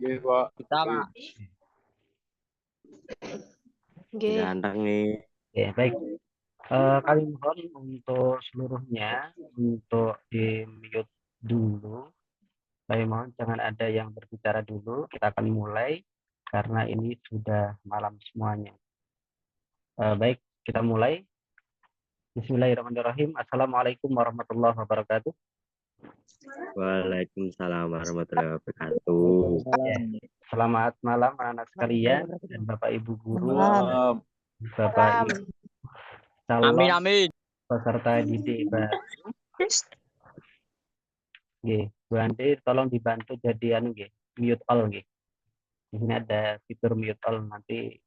Nggih, Pak. Kita Pak. Nggih. Ganteng nih. Ya, baik. Kami mohon untuk seluruhnya untuk di mute dulu. Kami mohon jangan ada yang berbicara dulu. Kita akan mulai karena ini sudah malam semuanya. Baik, kita mulai. Bismillahirrahmanirrahim. Assalamualaikum warahmatullahi wabarakatuh. Waalaikumsalam warahmatullahi wabarakatuh. Selamat malam anak sekalian dan Bapak Ibu guru, Bapak Ibu calon Amin. peserta didik baru. Nggih, Bu Andi tolong dibantu jadi mute all nggih. Di sini ada fitur mute all nanti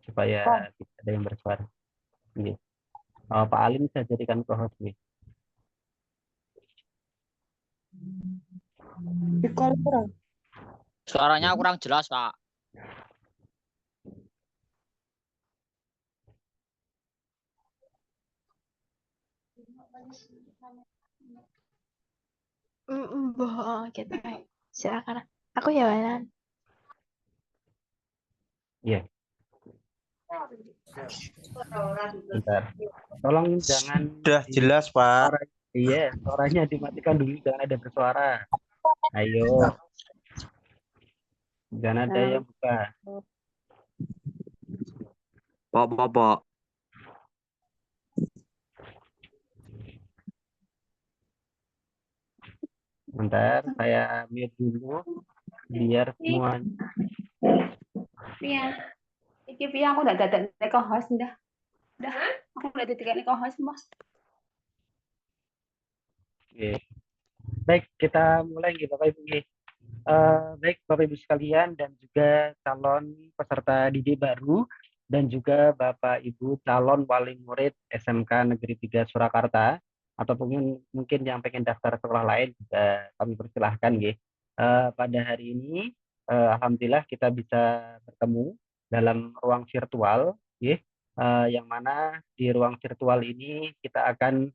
supaya tidak ada yang bersuara. Nggih. Pak Alim bisa jadikan co-host nggih. Suaranya kurang jelas, Pak. Gitu. Silakan. Aku ya, Wanan. Iya. Bentar. Tolong jangan Sudah jelas, Pak. Iya, suaranya dimatikan dulu, jangan ada bersuara. Ayo. Jangan ada yang buka. Pok. Bentar, saya mute dulu biar semua. Iya. Iki piye aku udah dadak co-host dah. Udah, aku udah dadak co-host, Mas. Oke. Baik, kita mulai nih Bapak Ibu. Baik Bapak Ibu sekalian dan juga calon peserta didik baru dan juga Bapak Ibu calon wali murid SMK Negeri 3 Surakarta ataupun mungkin yang pengen daftar sekolah lain juga kami persilahkan nggih. Pada hari ini alhamdulillah kita bisa bertemu dalam ruang virtual nggih. Yang mana di ruang virtual ini kita akan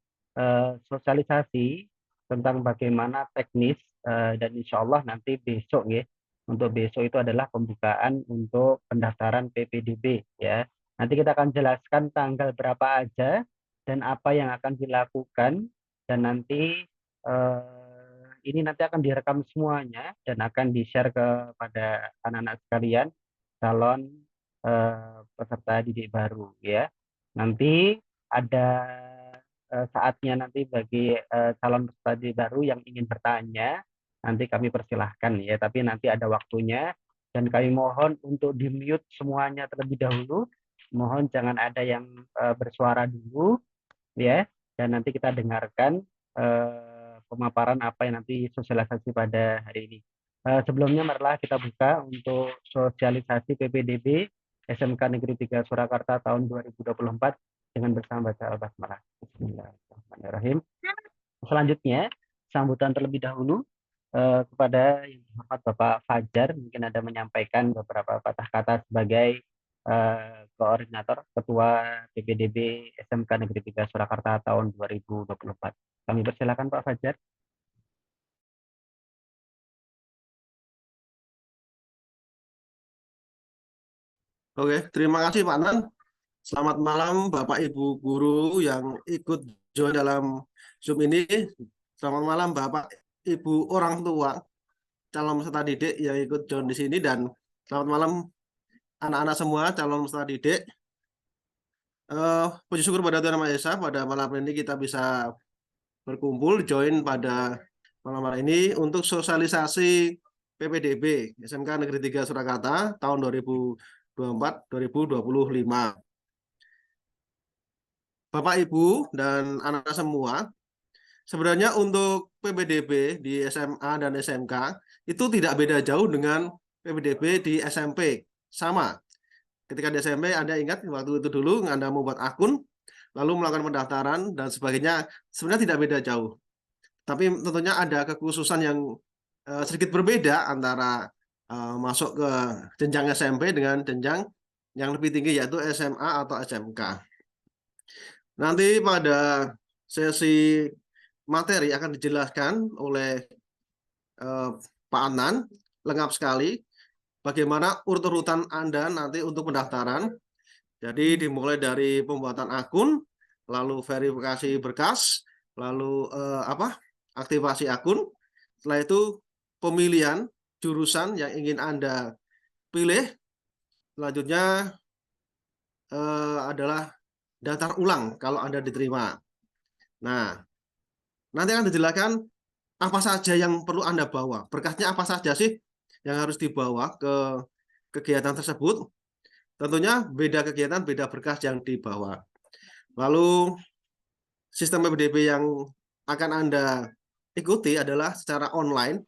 sosialisasi tentang bagaimana teknis dan insya Allah nanti besok ya, untuk besok itu adalah pembukaan untuk pendaftaran PPDB ya. Nanti kita akan jelaskan tanggal berapa aja dan apa yang akan dilakukan dan nanti ini nanti akan direkam semuanya dan akan di-share kepada anak-anak sekalian calon peserta didik baru ya. Nanti ada saatnya nanti bagi calon peserta didik baru yang ingin bertanya, nanti kami persilahkan ya, tapi nanti ada waktunya dan kami mohon untuk di-mute semuanya terlebih dahulu. Mohon jangan ada yang bersuara dulu ya, dan nanti kita dengarkan pemaparan apa yang nanti sosialisasi pada hari ini. Sebelumnya marilah kita buka untuk sosialisasi PPDB SMK Negeri 3 Surakarta tahun 2024 dengan bersama baca Al-Basmalah. Bismillahirrahmanirrahim. Selanjutnya, sambutan terlebih dahulu kepada yang terhormat Bapak Fajar, mungkin ada menyampaikan beberapa patah kata sebagai koordinator Ketua PPDB SMK Negeri 3 Surakarta tahun 2024. Kami persilakan Pak Fajar. Oke, terima kasih Pak Nan. Selamat malam Bapak Ibu guru yang ikut join dalam Zoom ini. Selamat malam Bapak Ibu orang tua calon peserta didik yang ikut join di sini, dan selamat malam anak-anak semua calon peserta didik. Puji syukur pada Tuhan Yang Maha Esa, pada malam ini kita bisa berkumpul join pada malam hari ini untuk sosialisasi PPDB SMK Negeri 3 Surakarta tahun 2024-2025. Bapak Ibu dan anak-anak semua, sebenarnya untuk PPDB di SMA dan SMK itu tidak beda jauh dengan PPDB di SMP. Sama. Ketika di SMP Anda ingat waktu itu dulu Anda membuat akun, lalu melakukan pendaftaran dan sebagainya, sebenarnya tidak beda jauh. Tapi tentunya ada kekhususan yang sedikit berbeda antara masuk ke jenjang SMP dengan jenjang yang lebih tinggi yaitu SMA atau SMK. Nanti pada sesi materi akan dijelaskan oleh Pak Anan, lengkap sekali. bagaimana urut-urutan Anda nanti untuk pendaftaran. Jadi dimulai dari pembuatan akun, lalu verifikasi berkas, lalu aktivasi akun. Setelah itu pemilihan jurusan yang ingin Anda pilih. Selanjutnya adalah daftar ulang kalau Anda diterima. Nah, nanti akan dijelaskan apa saja yang perlu Anda bawa. Berkasnya apa saja sih yang harus dibawa ke kegiatan tersebut. Tentunya beda kegiatan, beda berkas yang dibawa. Lalu sistem PPDB yang akan Anda ikuti adalah secara online.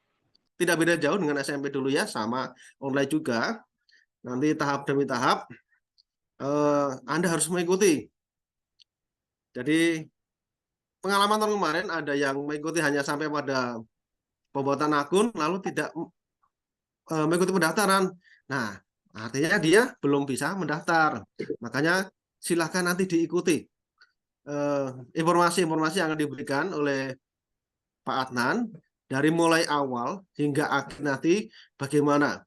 Tidak beda jauh dengan SMP dulu ya, sama online juga. Nanti tahap demi tahap Anda harus mengikuti. Jadi pengalaman tahun kemarin ada yang mengikuti hanya sampai pada pembuatan akun, lalu tidak mengikuti pendaftaran. Nah, artinya dia belum bisa mendaftar. Makanya silakan nanti diikuti informasi-informasi yang akan diberikan oleh Pak Adnan dari mulai awal hingga akhir nanti bagaimana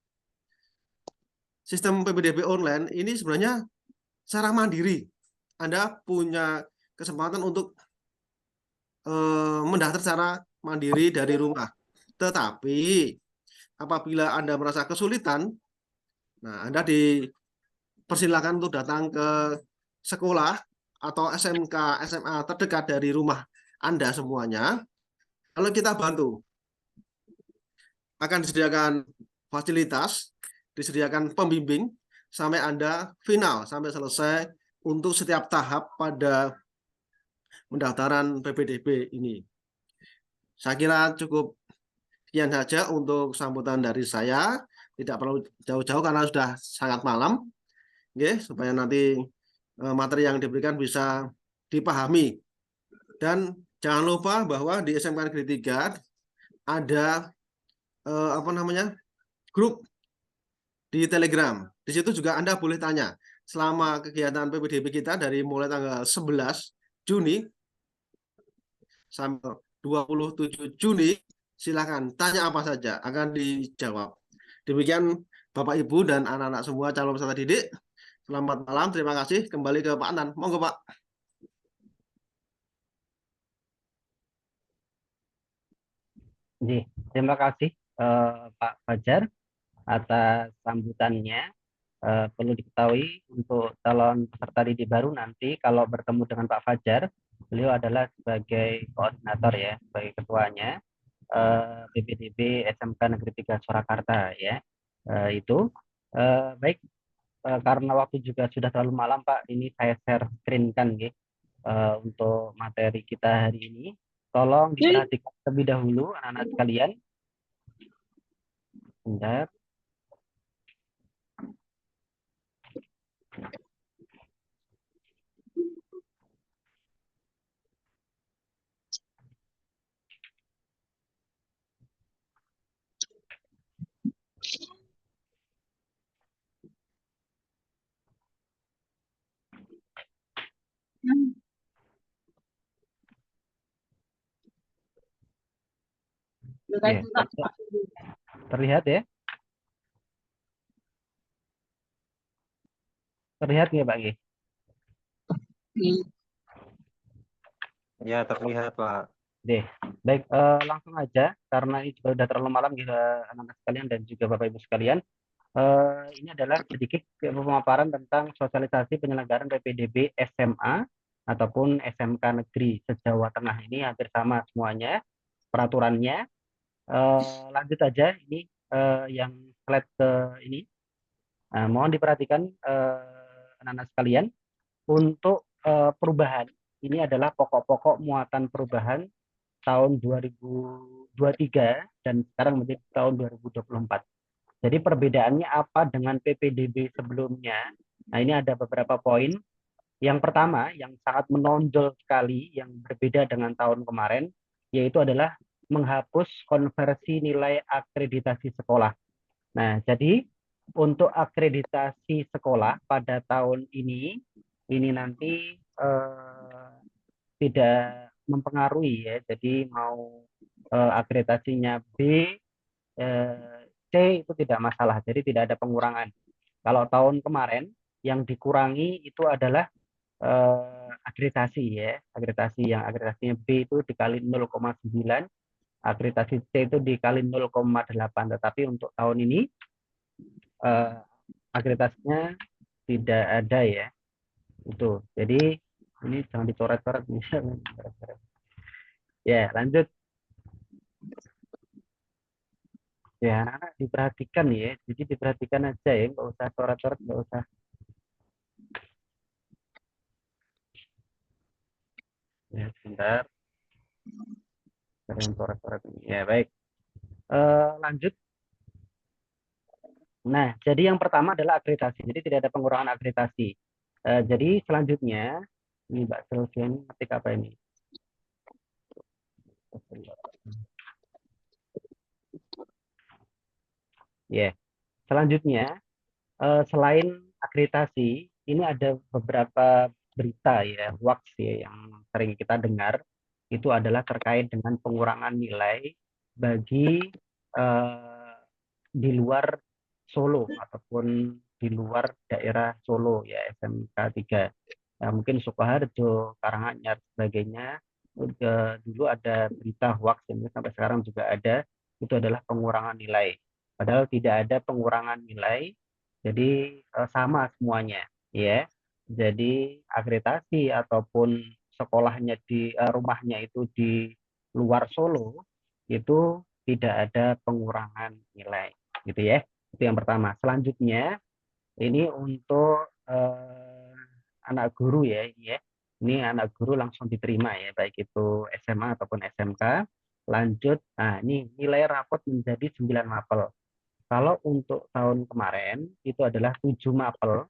sistem PPDB online ini sebenarnya secara mandiri. Anda punya kesempatan untuk mendaftar secara mandiri dari rumah. Tetapi apabila Anda merasa kesulitan, nah Anda dipersilakan untuk datang ke sekolah atau SMK, SMA terdekat dari rumah Anda semuanya. Kalau kita bantu, akan disediakan fasilitas, disediakan pembimbing sampai Anda final, sampai selesai untuk setiap tahap pada pendaftaran PPDB ini. Saya kira cukup sekian saja untuk sambutan dari saya. Tidak perlu jauh-jauh karena sudah sangat malam. Oke, supaya nanti materi yang diberikan bisa dipahami. Dan jangan lupa bahwa di SMK Negeri 3 ada grup di Telegram. Di situ juga Anda boleh tanya selama kegiatan PPDB kita dari mulai tanggal 11 Juni sampai 27 Juni, silakan tanya apa saja akan dijawab. Demikian Bapak Ibu dan anak-anak semua calon peserta didik. Selamat malam, terima kasih. Kembali ke Pak Anan. Monggo Pak. Terima kasih Pak Fajar atas sambutannya. Perlu diketahui untuk calon peserta didik baru nanti kalau bertemu dengan Pak Fajar, beliau adalah sebagai koordinator ya, sebagai ketuanya PPDB SMK Negeri 3 Surakarta ya. Baik, karena waktu juga sudah terlalu malam Pak, ini saya share screen kan ya, untuk materi kita hari ini. Tolong diperhatikan terlebih dahulu anak-anak sekalian. Bentar. Ya, terlihat ya? Terlihat nggak Pak Gi? Ya, terlihat, Pak. Deh, baik, langsung aja karena ini juga sudah terlalu malam gitu anak-anak sekalian dan juga Bapak Ibu sekalian. Ini adalah sedikit pemaparan tentang sosialisasi penyelenggaraan PPDB SMA ataupun SMK Negeri se-Jawa Tengah. Ini hampir sama semuanya peraturannya. Lanjut aja ini yang slide ke ini. Mohon diperhatikan anak-anak sekalian untuk perubahan. Ini adalah pokok-pokok muatan perubahan tahun 2023 dan sekarang menjadi tahun 2024. Jadi perbedaannya apa dengan PPDB sebelumnya? Nah, ini ada beberapa poin. Yang pertama, yang sangat menonjol sekali, yang berbeda dengan tahun kemarin, yaitu adalah menghapus konversi nilai akreditasi sekolah. Nah, jadi untuk akreditasi sekolah pada tahun ini nanti tidak mempengaruhi ya. Jadi mau akreditasinya B C itu tidak masalah, jadi tidak ada pengurangan. Kalau tahun kemarin yang dikurangi itu adalah akreditasi ya, akreditasinya B itu dikali 0,9, akreditasi C itu dikali 0,8. Tetapi untuk tahun ini akreditasinya tidak ada ya, itu. Jadi ini jangan dicoret-coret. Ya, lanjut. Ya, anak-anak diperhatikan ya, jadi diperhatikan aja ya, nggak usah coret-coret, nggak usah. Ya, sebentar. Sering coret-coret ini. Ya, baik. Lanjut. Nah, jadi yang pertama adalah akreditasi. Jadi tidak ada pengurangan akreditasi. Jadi selanjutnya, ini Mbak Sylvia ini ketik apa ini? Ya, selanjutnya selain akreditasi, ini ada beberapa berita ya, hoax ya, yang sering kita dengar. Itu adalah terkait dengan pengurangan nilai bagi di luar Solo ataupun di luar daerah Solo ya, SMK 3. Nah, mungkin Sukoharjo, Karanganyar, sebagainya. Dulu ada berita hoax yang sampai sekarang juga ada, itu adalah pengurangan nilai. Padahal tidak ada pengurangan nilai, jadi sama semuanya ya. Jadi akreditasi ataupun sekolahnya di rumahnya itu di luar Solo itu tidak ada pengurangan nilai gitu ya. Itu yang pertama. Selanjutnya ini untuk anak guru ya, ini ya. Ini anak guru langsung diterima ya, baik itu SMA ataupun SMK. Lanjut, nah ini nilai rapot menjadi 9 mapel. Kalau untuk tahun kemarin itu adalah 7 mapel,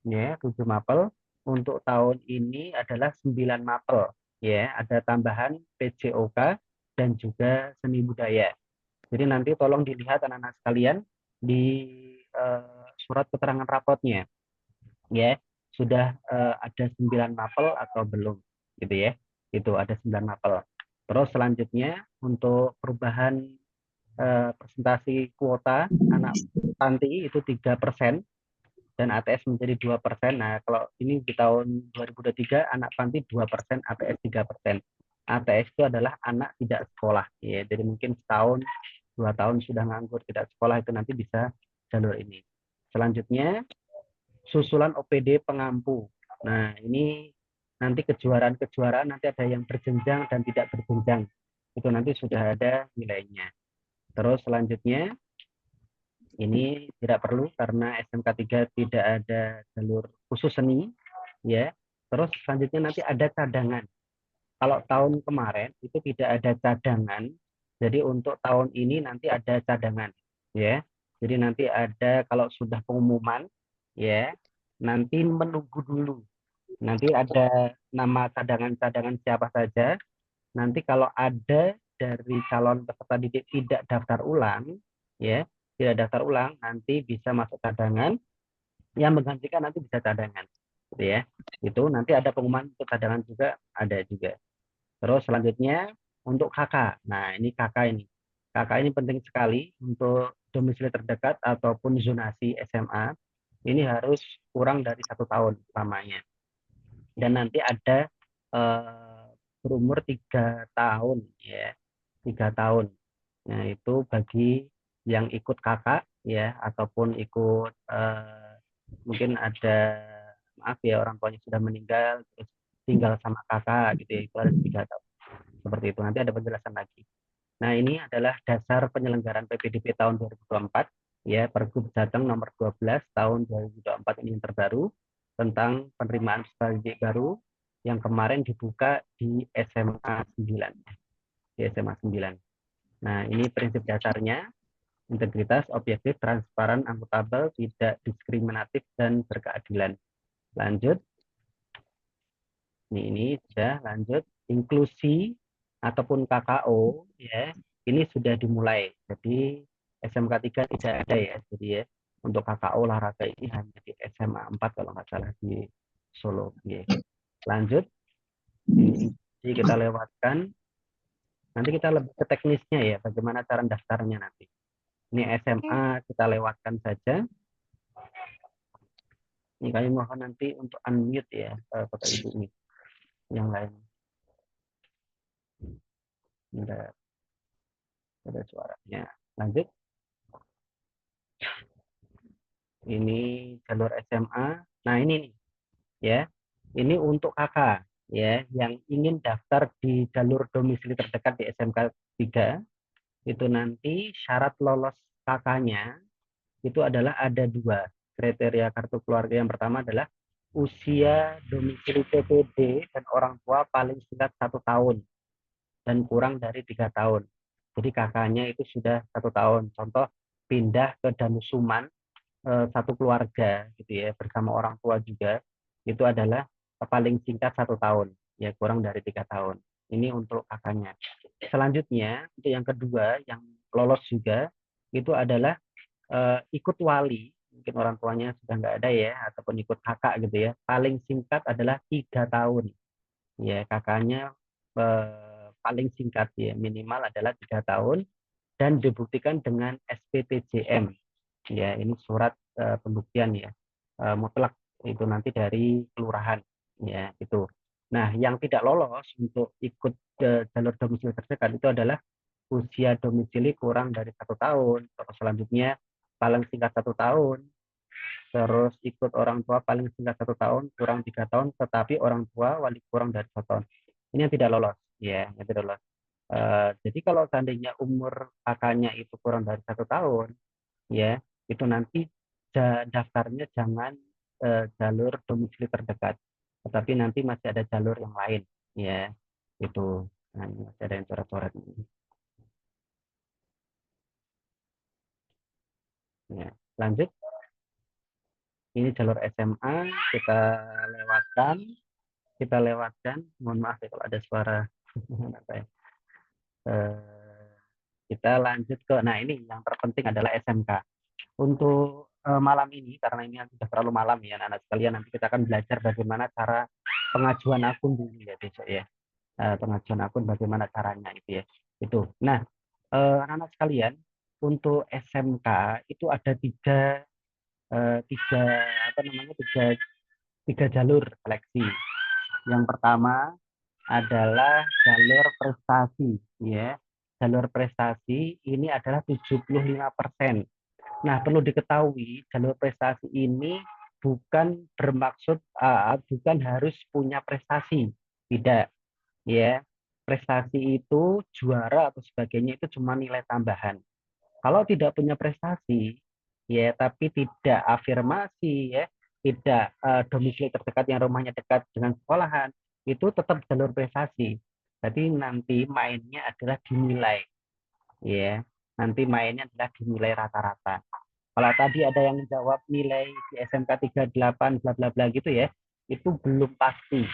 ya 7 mapel. Untuk tahun ini adalah 9 mapel, ya ada tambahan PJOK dan juga seni budaya. Jadi nanti tolong dilihat anak-anak sekalian di surat keterangan rapotnya, ya sudah ada 9 mapel atau belum, gitu ya. Itu ada 9 mapel. Terus selanjutnya untuk perubahan presentasi kuota anak panti itu 3% dan ATS menjadi 2%. Nah, kalau ini di tahun 2023 anak panti 2%, ATS 3%. ATS itu adalah anak tidak sekolah, ya. Jadi mungkin setahun, 2 tahun sudah nganggur tidak sekolah, itu nanti bisa jalur ini. Selanjutnya susulan OPD pengampu. Nah, ini nanti kejuaraan-kejuaraan nanti ada yang berjenjang dan tidak berjenjang. Itu nanti sudah ada nilainya. Terus selanjutnya ini tidak perlu karena SMK 3 tidak ada jalur khusus seni ya. Terus selanjutnya nanti ada cadangan. Kalau tahun kemarin itu tidak ada cadangan. Jadi untuk tahun ini nanti ada cadangan ya. Jadi nanti ada kalau sudah pengumuman ya, nanti menunggu dulu. Nanti ada nama cadangan-cadangan siapa saja. Nanti kalau ada dari calon peserta didik tidak daftar ulang, ya, tidak daftar ulang, nanti bisa masuk cadangan. Yang menggantikan nanti bisa cadangan, gitu ya. Itu nanti ada pengumuman untuk cadangan juga ada juga. Terus selanjutnya untuk kakak. Nah ini kakak ini. Kakak ini penting sekali untuk domisili terdekat ataupun zonasi SMA. Ini harus kurang dari 1 tahun lamanya. Dan nanti ada berumur 3 tahun ya, 3 tahun. Nah itu bagi yang ikut kakak ya ataupun ikut mungkin ada maaf ya orang tuanya sudah meninggal terus tinggal sama kakak gitu ya, itu ada 3 tahun seperti itu. Nanti ada penjelasan lagi. Nah ini adalah dasar penyelenggaraan PPDB tahun 2024 ya, Pergub Jateng nomor 12 tahun 2024 ini yang terbaru tentang penerimaan peserta didik baru yang kemarin dibuka di SMA 9. Di SMA 9. Nah, ini prinsip dasarnya: integritas, objektif, transparan, akuntabel, tidak diskriminatif, dan berkeadilan. Lanjut. Ini sudah lanjut. Inklusi ataupun KKO ya, ini sudah dimulai. Jadi SMK 3 tidak ada ya. Jadi ya, untuk KKO olahraga ini hanya di SMA 4 kalau nggak salah di Solo. Ya. Lanjut. Jadi kita lewatkan. Nanti kita lebih ke teknisnya ya, bagaimana cara daftarnya nanti. Ini SMA kita lewatkan saja. Ini kami mohon nanti untuk unmute ya, Bapak Ibu nih. Yang lain. Ada suaranya. Lanjut. Ini jalur SMA. Nah, ini nih ya. Ini untuk kakak ya yang ingin daftar di jalur domisili terdekat di SMK 3. Itu nanti syarat lolos kakaknya itu adalah ada 2 kriteria kartu keluarga. Yang pertama adalah usia domisili PPD dan orang tua paling singkat 1 tahun dan kurang dari 3 tahun. Jadi kakaknya itu sudah 1 tahun. Contoh pindah ke Danusuman satu keluarga gitu ya bersama orang tua juga itu adalah paling singkat 1 tahun ya kurang dari 3 tahun. Ini untuk kakaknya. Selanjutnya untuk yang kedua yang lolos juga itu adalah ikut wali, mungkin orang tuanya sudah nggak ada ya ataupun ikut kakak gitu ya. Paling singkat adalah 3 tahun ya kakaknya paling singkat ya minimal adalah 3 tahun dan dibuktikan dengan SPTJM ya ini surat pembuktian ya mutlak itu nanti dari kelurahan ya itu. Nah yang tidak lolos untuk ikut jalur domisili terdekat itu adalah usia domisili kurang dari 1 tahun. Terus selanjutnya paling singkat 1 tahun. Terus ikut orang tua paling singkat 1 tahun kurang 3 tahun, tetapi orang tua wali kurang dari 1 tahun. Ini yang tidak lolos ya, yang tidak lolos. Jadi kalau seandainya umur kakaknya itu kurang dari 1 tahun ya itu nanti daftarnya jangan jalur domisili terdekat tetapi nanti masih ada jalur yang lain ya itu. Nah, ini masih ada yang coret-coret ini ya. Lanjut, ini jalur SMA kita lewatkan mohon maaf ya kalau ada suara kita lanjut ke nah ini yang terpenting adalah SMK. Untuk malam ini, karena ini sudah terlalu malam ya anak-anak sekalian, nanti kita akan belajar bagaimana cara pengajuan akun dulu ya besok ya. Pengajuan akun bagaimana caranya itu ya. Itu. Nah, anak-anak sekalian, untuk SMK itu ada tiga jalur seleksi. Yang pertama adalah jalur prestasi ya. Jalur prestasi ini adalah 75%. Nah, perlu diketahui jalur prestasi ini bukan bermaksud bukan harus punya prestasi, tidak ya. Prestasi itu juara atau sebagainya itu cuma nilai tambahan. Kalau tidak punya prestasi ya, tapi tidak afirmasi ya, tidak domisili terdekat yang rumahnya dekat dengan sekolahan, itu tetap jalur prestasi. Jadi nanti mainnya adalah dinilai ya. Nanti mainnya adalah dinilai rata-rata. Kalau tadi ada yang jawab nilai di SMK 38 bla bla bla gitu ya, itu belum pasti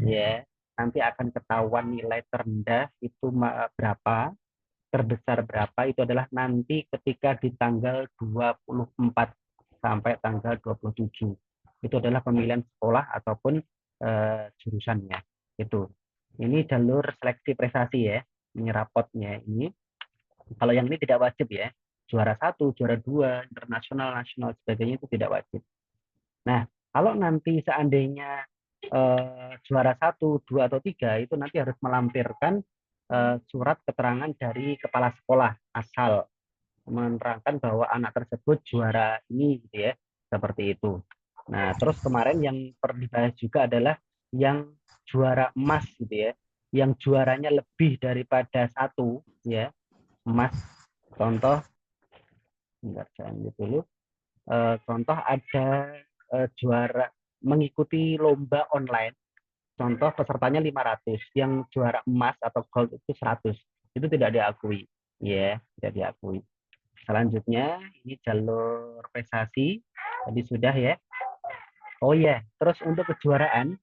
ya. Nanti akan ketahuan nilai terendah itu berapa, terbesar berapa itu adalah nanti ketika di tanggal 24 sampai tanggal 27. Itu adalah pemilihan sekolah ataupun jurusannya. Itu. Ini jalur seleksi prestasi ya. Ini rapotnya ini. Kalau yang ini tidak wajib ya. Juara 1, juara 2, internasional, nasional, sebagainya itu tidak wajib. Nah, kalau nanti seandainya juara 1, 2, atau 3, itu nanti harus melampirkan surat keterangan dari kepala sekolah asal, menerangkan bahwa anak tersebut juara ini, gitu ya, seperti itu. Nah, terus kemarin yang perlu dibahas juga adalah yang juara emas, gitu ya, yang juaranya lebih daripada 1, ya, emas. Contoh, contoh ada juara mengikuti lomba online. Contoh pesertanya 500, yang juara emas atau gold itu 100. Itu tidak diakui. Ya, tidak diakui. Selanjutnya ini jalur prestasi. Tadi sudah ya. Oh ya, terus untuk kejuaraan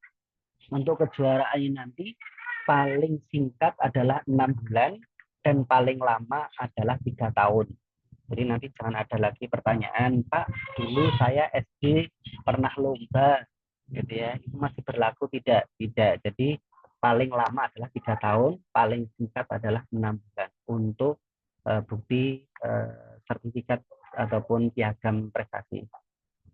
ini nanti paling singkat adalah 6 bulan dan paling lama adalah 3 tahun. Jadi nanti jangan ada lagi pertanyaan, Pak, dulu saya SD pernah lomba, gitu ya, itu masih berlaku tidak? Tidak. Jadi paling lama adalah 3 tahun, paling singkat adalah 6 bulan untuk bukti sertifikat ataupun piagam prestasi.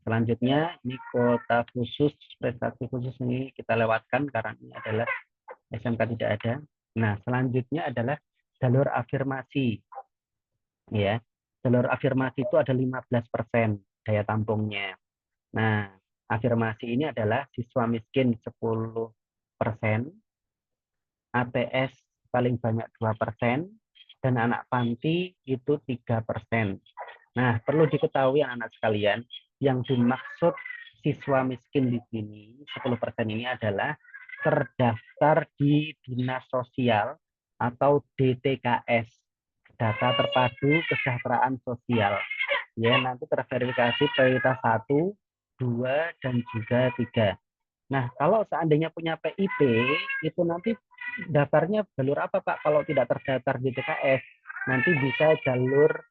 Selanjutnya ini kuota khusus, prestasi khusus ini kita lewatkan karena ini adalah SMK tidak ada. Nah, selanjutnya adalah jalur afirmasi. Ya, jalur afirmasi itu ada 15% daya tampungnya. Nah, afirmasi ini adalah siswa miskin 10%, ATS paling banyak 2%, dan anak panti itu 3%. Nah, perlu diketahui anak-anak sekalian, yang dimaksud siswa miskin di sini 10% ini adalah terdaftar di Dinas Sosial atau DTKS, Data Terpadu Kesejahteraan Sosial. Ya, nanti terverifikasi prioritas 1, 2, dan juga 3. Nah, kalau seandainya punya PIP, itu nanti daftarnya jalur apa, Pak? Kalau tidak terdaftar di DTKS, nanti bisa jalur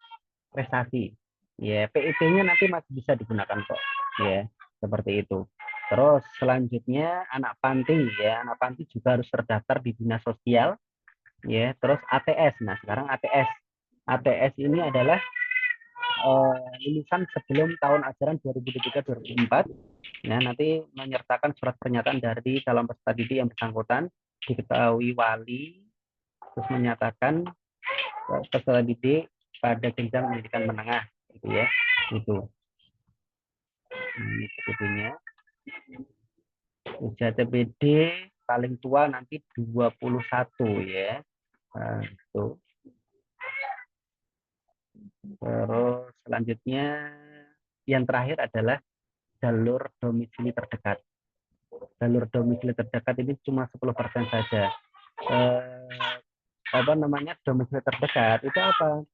prestasi. Ya, PIP-nya nanti masih bisa digunakan kok. Ya, seperti itu. Terus selanjutnya anak panti ya, anak panti juga harus terdaftar di Dinas Sosial. Ya, terus ATS. Nah, sekarang ATS. ATS ini adalah lulusan sebelum tahun ajaran 2023-2024. Nah, nanti menyertakan surat pernyataan dari calon peserta didik yang bersangkutan, diketahui wali, terus menyatakan peserta didik pada jenjang pendidikan menengah, gitu ya. Itu. Ini sebetulnya. Usia TPD paling tua nanti 21 ya. Nah, itu. Terus selanjutnya yang terakhir adalah jalur domisili terdekat. Jalur domisili terdekat ini cuma 10% saja. Apa namanya domisili terdekat itu apa?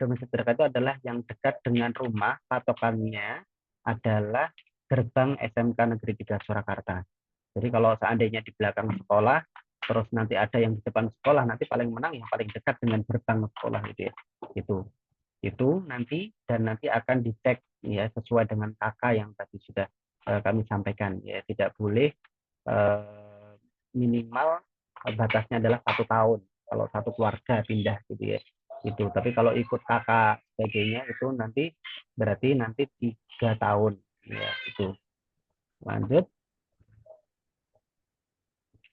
Domisili terdekat itu adalah yang dekat dengan rumah, patokannya adalah gerbang SMK Negeri 3 Surakarta. Jadi kalau seandainya di belakang sekolah, terus nanti ada yang di depan sekolah, nanti paling menang yang paling dekat dengan gerbang sekolah gitu ya. Itu nanti dan nanti akan dicek ya sesuai dengan KK yang tadi sudah kami sampaikan ya, tidak boleh minimal batasnya adalah 1 tahun kalau satu keluarga pindah gitu ya. Itu. Tapi kalau ikut kakak sebagainya itu nanti berarti nanti 3 tahun ya itu. Lanjut.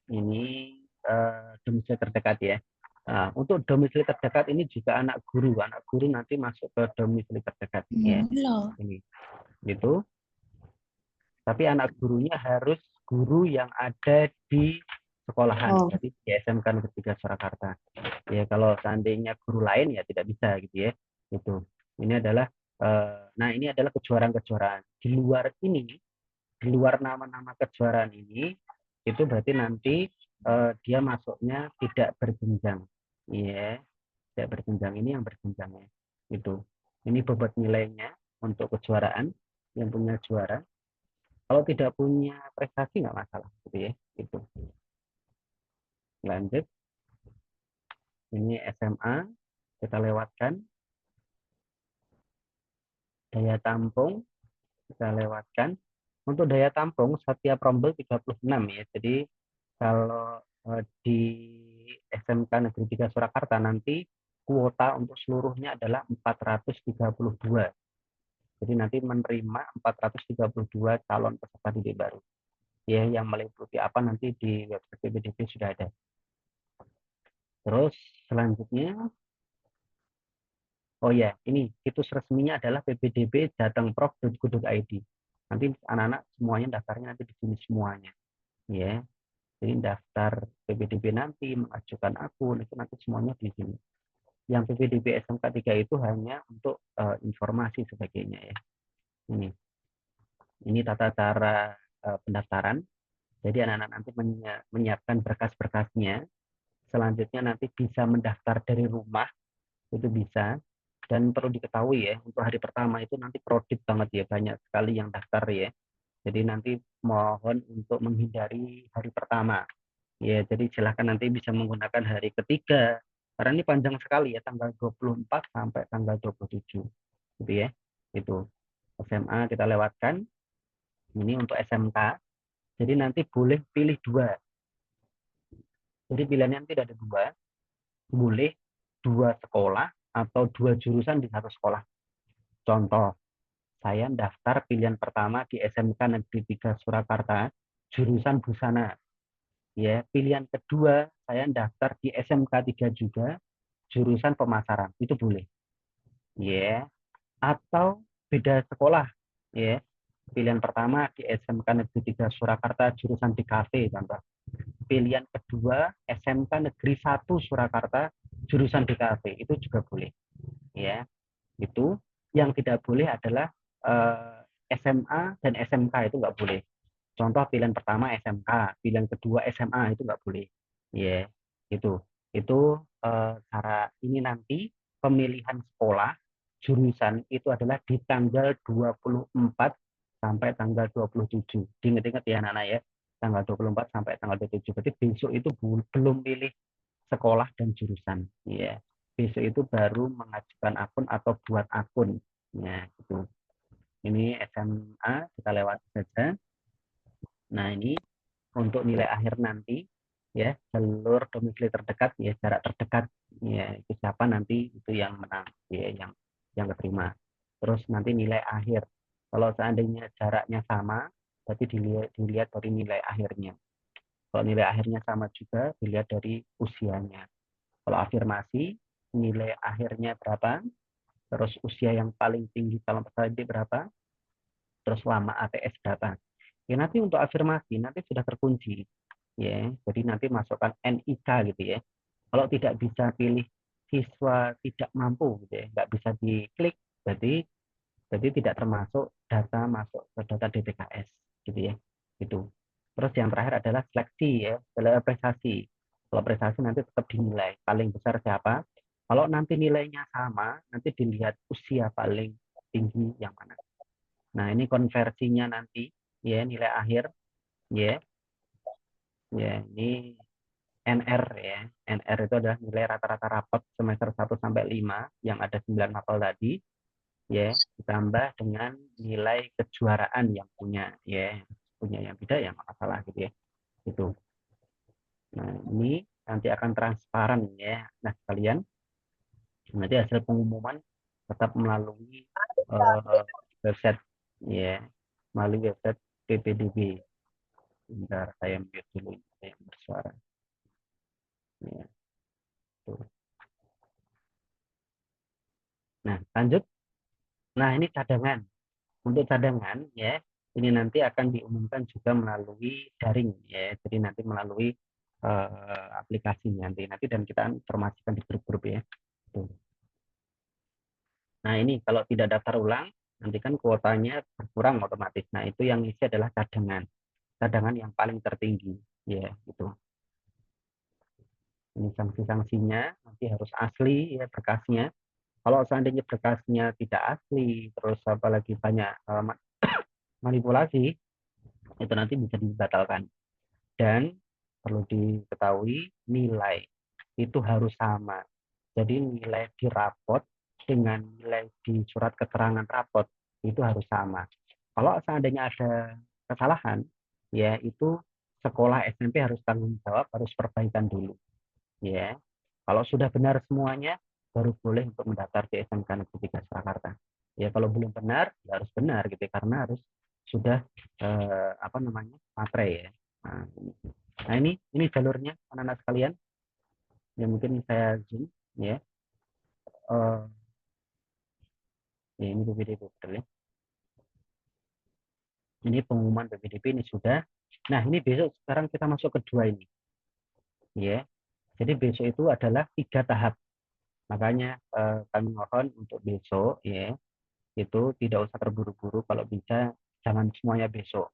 Ini domisili terdekat ya. Nah, untuk domisili terdekat ini juga anak guru nanti masuk ke domisili terdekat ya. Ini gitu. Tapi anak gurunya harus guru yang ada di sekolahan, jadi di SMK Negeri 3 Surakarta. Ya kalau seandainya guru lain ya tidak bisa gitu ya. Itu. Ini adalah nah ini adalah kejuaraan-kejuaraan. Di luar nama-nama kejuaraan ini itu berarti nanti dia masuknya tidak berjenjang. Ya, tidak berjenjang, ini yang berjenjangnya. Itu. Ini bobot nilainya untuk kejuaraan yang punya juara. Kalau tidak punya prestasi nggak masalah, gitu ya. Itu. Lanjut. Ini SMA kita lewatkan. Daya tampung kita lewatkan. Untuk daya tampung setiap rombel 36 ya. Jadi kalau di SMK Negeri 3 Surakarta nanti kuota untuk seluruhnya adalah 432. Jadi nanti menerima 432 calon peserta didik baru. Ya, yang meliputi apa nanti di website PBDB sudah ada. Terus selanjutnya, oh ya, ini situs resminya adalah ppdb.jatengprof.go.id. Nanti anak-anak semuanya daftarnya nanti di sini semuanya. Ya, jadi daftar PPDB nanti mengajukan akun itu nanti semuanya di sini. Yang PPDB SMK 3 itu hanya untuk informasi sebagainya ya. Ini tata cara pendaftaran. Jadi anak-anak nanti menyiapkan berkas-berkasnya. Selanjutnya nanti bisa mendaftar dari rumah, itu bisa. Dan perlu diketahui ya, untuk hari pertama itu nanti kredit banget ya, banyak sekali yang daftar ya. Jadi nanti mohon untuk menghindari hari pertama. Ya, jadi silahkan nanti bisa menggunakan hari ketiga. Karena ini panjang sekali ya, tanggal 24 sampai tanggal 27. Gitu ya. Itu. SMA kita lewatkan. Ini untuk SMK. Jadi nanti boleh pilih 2. Jadi pilihannya nanti ada 2. Boleh 2 sekolah atau 2 jurusan di 1 sekolah. Contoh, saya daftar pilihan pertama di SMK Negeri 3 Surakarta, jurusan busana. Ya, pilihan kedua saya daftar di SMK 3 juga, jurusan pemasaran. Itu boleh. Ya, atau beda sekolah. Ya, pilihan pertama di SMK Negeri 3 Surakarta, jurusan DKV, contoh. Pilihan kedua SMK Negeri 1 Surakarta, jurusan DKV. Itu juga boleh. Ya, itu yang tidak boleh adalah SMA dan SMK, itu nggak boleh. Contoh pilihan pertama SMK, pilihan kedua SMA, itu nggak boleh. Ya, itu cara ini nanti pemilihan sekolah jurusan itu adalah di tanggal 24 sampai tanggal 27. Diingat-ingat ya anak-anak ya, tanggal 24 sampai tanggal 27. Berarti besok itu belum pilih sekolah dan jurusan. Ya, besok itu baru mengajukan akun atau buat akun. Ya, itu. Ini SMA kita lewati saja. Nah, ini untuk nilai akhir nanti ya, jalur domisili terdekat ya, jarak terdekat ya, itu siapa nanti itu yang menang ya, yang keterima. Terus nanti nilai akhir. Kalau seandainya jaraknya sama, berarti dilihat dari nilai akhirnya. Kalau nilai akhirnya sama juga, dilihat dari usianya. Kalau afirmasi, nilai akhirnya berapa, terus usia yang paling tinggi calon peserta didik berapa, terus lama ATS berapa. Ya, nanti untuk afirmasi nanti sudah terkunci. Ya, jadi nanti masukkan NIK gitu ya. Kalau tidak bisa pilih siswa tidak mampu gitu ya, nggak bisa diklik, berarti tidak termasuk data masuk ke data DPKS gitu ya. Itu. Terus yang terakhir adalah seleksi ya, adalah prestasi. Kalau prestasi nanti tetap dinilai paling besar siapa. Kalau nanti nilainya sama, nanti dilihat usia paling tinggi yang mana. Nah, ini konversinya nanti ya, nilai akhir ya. Ya, ini NR ya. NR itu adalah nilai rata-rata rapot semester 1 sampai 5 yang ada 9 mapel tadi ya, ditambah dengan nilai kejuaraan yang punya ya. Punya yang beda ya nggak masalah gitu ya. Itu. Nah, ini nanti akan transparan ya. Nah, kalian nanti hasil pengumuman tetap melalui website ya, melalui website PPDB. Bentar, saya mute dulu yang bersuara. Ya, tuh. Nah, lanjut. Nah, ini cadangan. Untuk cadangan ya, ini nanti akan diumumkan juga melalui daring ya. Jadi nanti melalui aplikasi nanti dan kita informasikan di grup-grup ya. Tuh. Nah, ini kalau tidak daftar ulang, nanti kan kuotanya berkurang otomatis. Nah, itu yang isi adalah cadangan. Cadangan yang paling tertinggi ya, gitu. Ini sanksi-sanksinya nanti harus asli ya berkasnya. Kalau seandainya berkasnya tidak asli, terus apalagi banyak manipulasi, itu nanti bisa dibatalkan. Dan perlu diketahui nilai itu harus sama. Jadi nilai di rapot dengan nilai di surat keterangan rapot itu harus sama. Kalau seandainya ada kesalahan, ya itu sekolah SMP harus tanggung jawab, harus perbaikan dulu. Ya, kalau sudah benar semuanya, baru boleh untuk mendaftar di SMK Negeri 3 Surakarta. Ya, kalau belum benar, ya harus benar gitu, karena harus sudah apa namanya materai ya. Nah, ini jalurnya anak-anak sekalian. Ya mungkin saya zoom ya. Ya ini PPDB betul ya. Ini pengumuman PPDB ini sudah. Nah, ini besok sekarang kita masuk ke dua ini. Ya. Jadi besok itu adalah 3 tahap. Makanya kami mohon untuk besok ya, itu tidak usah terburu-buru, kalau bisa jangan semuanya besok.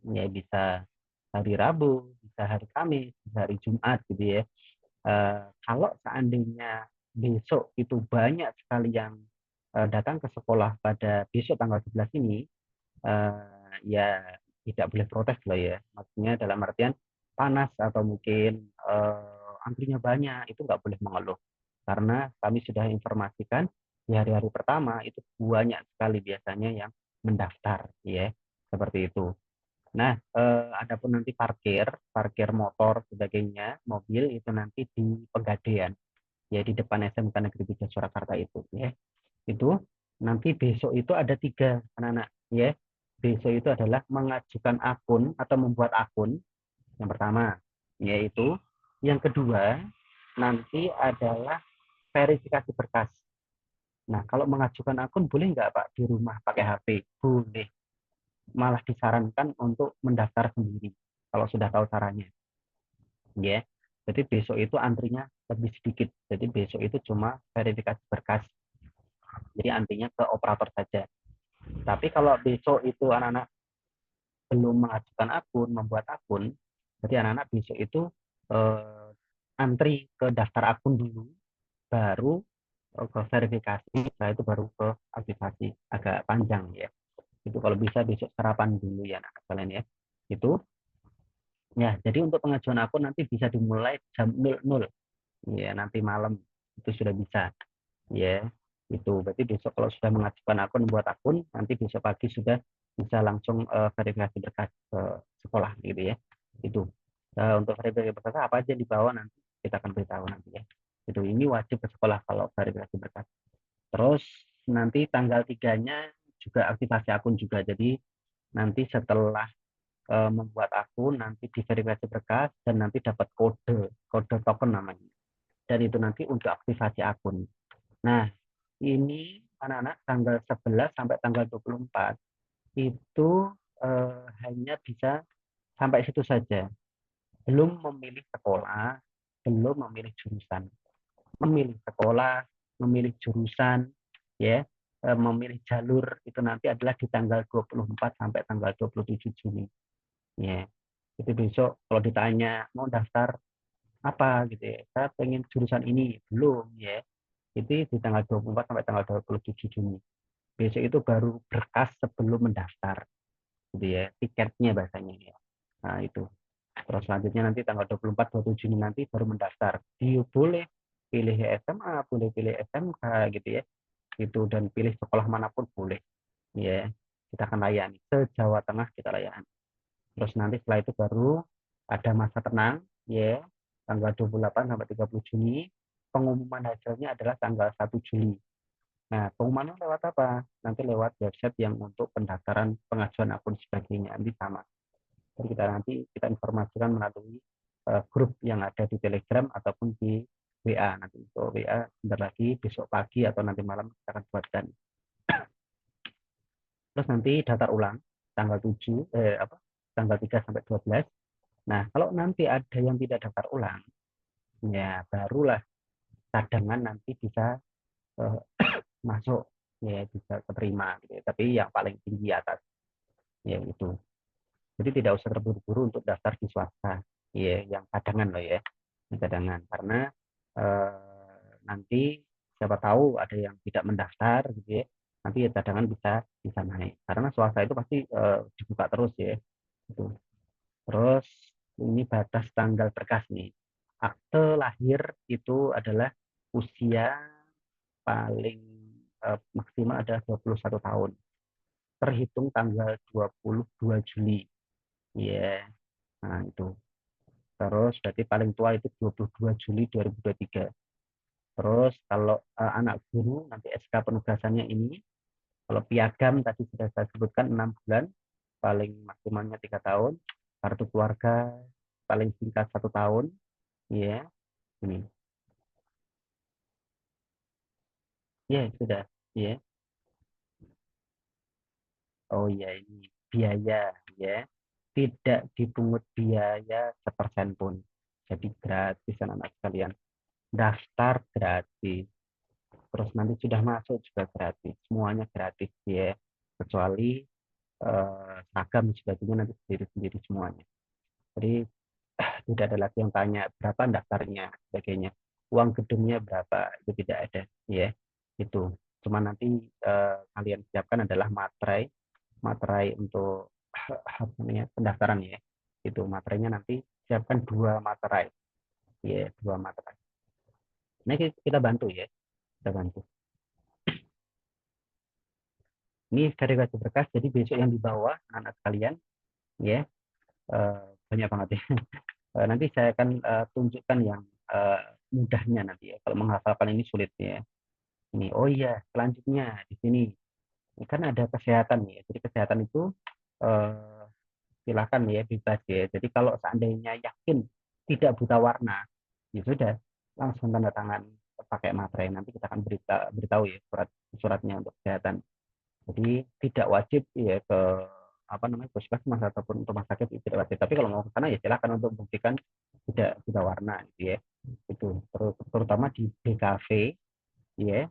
Ya bisa hari Rabu, bisa hari Kamis, bisa hari Jumat gitu ya. Kalau seandainya besok itu banyak sekali yang datang ke sekolah pada besok tanggal 11 ini, ya tidak boleh protes loh ya. Maksudnya dalam artian panas atau mungkin antrinya banyak, itu nggak boleh mengeluh. Karena kami sudah informasikan di hari-hari pertama itu banyak sekali biasanya yang mendaftar ya, seperti itu. Nah, adapun nanti parkir motor sebagainya, mobil itu nanti di Pegadaian, ya di depan SMK Negeri 3 Surakarta itu ya. Itu Nanti besok itu ada 3 anak-anak ya. Besok itu adalah mengajukan akun atau membuat akun yang pertama, yaitu yang kedua nanti adalah verifikasi berkas. Nah, kalau mengajukan akun boleh nggak Pak di rumah pakai HP? Boleh. Malah disarankan untuk mendaftar sendiri kalau sudah tahu caranya. Ya. Jadi besok itu antrinya lebih sedikit. Jadi besok itu cuma verifikasi berkas. Jadi antrinya ke operator saja. Tapi kalau besok itu anak-anak belum mengajukan akun, membuat akun, jadi anak-anak besok itu antri ke daftar akun dulu, baru ke verifikasi, setelah itu baru ke aktivasi. Agak panjang ya. Itu kalau bisa besok sarapan dulu ya anak kalian ya. Itu ya, jadi untuk pengajuan akun nanti bisa dimulai jam 00 ya, nanti malam itu sudah bisa ya. Itu berarti besok kalau sudah mengajukan akun, buat akun, nanti besok pagi sudah bisa langsung verifikasi berkas ke sekolah gitu ya. Itu untuk verifikasi berkas apa aja dibawa nanti kita akan beritahu nanti ya. Itu ini wajib ke sekolah kalau verifikasi berkas. Terus nanti tanggal 3-nya juga aktivasi akun juga. Jadi nanti setelah membuat akun, nanti diverifikasi berkas dan nanti dapat kode token namanya. Dan itu nanti untuk aktivasi akun. Nah, ini anak-anak tanggal 11 sampai tanggal 24 itu hanya bisa sampai situ saja. Belum memilih sekolah, belum memilih jurusan. Memilih sekolah, memilih jurusan, ya, memilih jalur itu nanti adalah di tanggal 24 sampai tanggal 27 Juni. Ya, itu besok kalau ditanya mau daftar apa gitu ya, saya pengen jurusan ini, belum ya. Itu di tanggal 24 sampai tanggal 27 Juni. Besok itu baru berkas sebelum mendaftar. Gitu ya, tiketnya bahasanya ya. Nah, itu. Terus selanjutnya nanti tanggal 24 27 Juni nanti baru mendaftar. Dia boleh pilih SMA, boleh pilih SMK gitu ya. Itu dan pilih sekolah manapun boleh. Ya, kita akan layani. Se-Jawa Tengah kita layani. Terus nanti setelah itu baru ada masa tenang ya, tanggal 28 sampai 30 Juni. Pengumuman hasilnya adalah tanggal 1 Juli. Nah, pengumuman lewat apa? Nanti lewat website yang untuk pendaftaran pengajuan akun sebagainya. Nanti sama. Jadi kita informasikan melalui grup yang ada di Telegram ataupun di WA. Nanti untuk WA sebentar lagi besok pagi atau nanti malam kita akan buatkan. Terus nanti daftar ulang tanggal 3 sampai 12. Nah, kalau nanti ada yang tidak daftar ulang, ya barulah cadangan nanti bisa masuk ya, bisa keterima gitu ya. Tapi yang paling tinggi atas ya itu. Jadi tidak usah terburu-buru untuk daftar di swasta ya, yang cadangan loh ya, yang cadangan, karena nanti siapa tahu ada yang tidak mendaftar gitu ya, nanti ya cadangan bisa naik karena swasta itu pasti dibuka terus ya itu. Terus ini batas tanggal berkas nih, akte lahir itu adalah usia paling maksimal adalah 21 tahun terhitung tanggal 22 Juli ya. Nah itu, terus berarti paling tua itu 22 Juli 2023. Terus kalau anak guru nanti SK penugasannya ini, kalau piagam tadi sudah saya sebutkan 6 bulan, paling maksimalnya 3 tahun, kartu keluarga paling singkat 1 tahun, ya ini, ya sudah, ya. Oh ya ini biaya, ya, tidak dipungut biaya sepersen pun, jadi gratis anak-anak sekalian, daftar gratis. Terus nanti sudah masuk juga gratis, semuanya gratis ya, kecuali seragam sebagainya nanti sendiri-sendiri semuanya. Jadi tidak ada lagi yang tanya berapa daftarnya sebagainya, uang gedungnya berapa, itu tidak ada ya. Itu cuma nanti kalian siapkan adalah materai untuk apa namanya, pendaftaran ya. Itu materainya nanti siapkan 2 materai ya, 2 materai. Nah kita bantu ya, kita bantu. Ini verifikasi berkas, jadi besok yang di bawah anak-anak sekalian ya, banyak banget ya. Nanti saya akan tunjukkan yang mudahnya nanti ya. Kalau menghafalkan ini sulit ya. Ini, oh iya, selanjutnya di sini ini kan ada kesehatan ya. Jadi kesehatan itu eh, silakan ya bebas ya. Jadi kalau seandainya yakin tidak buta warna, ya sudah langsung tanda tangan pakai materai. Nanti kita akan beritahu ya suratnya untuk kesehatan. Jadi tidak wajib ya ke apa namanya puskesmas ataupun rumah sakit itu tidak wajib. Tapi kalau mau ke sana ya silakan untuk membuktikan tidak buta warna gitu ya. Itu terutama di BKV ya.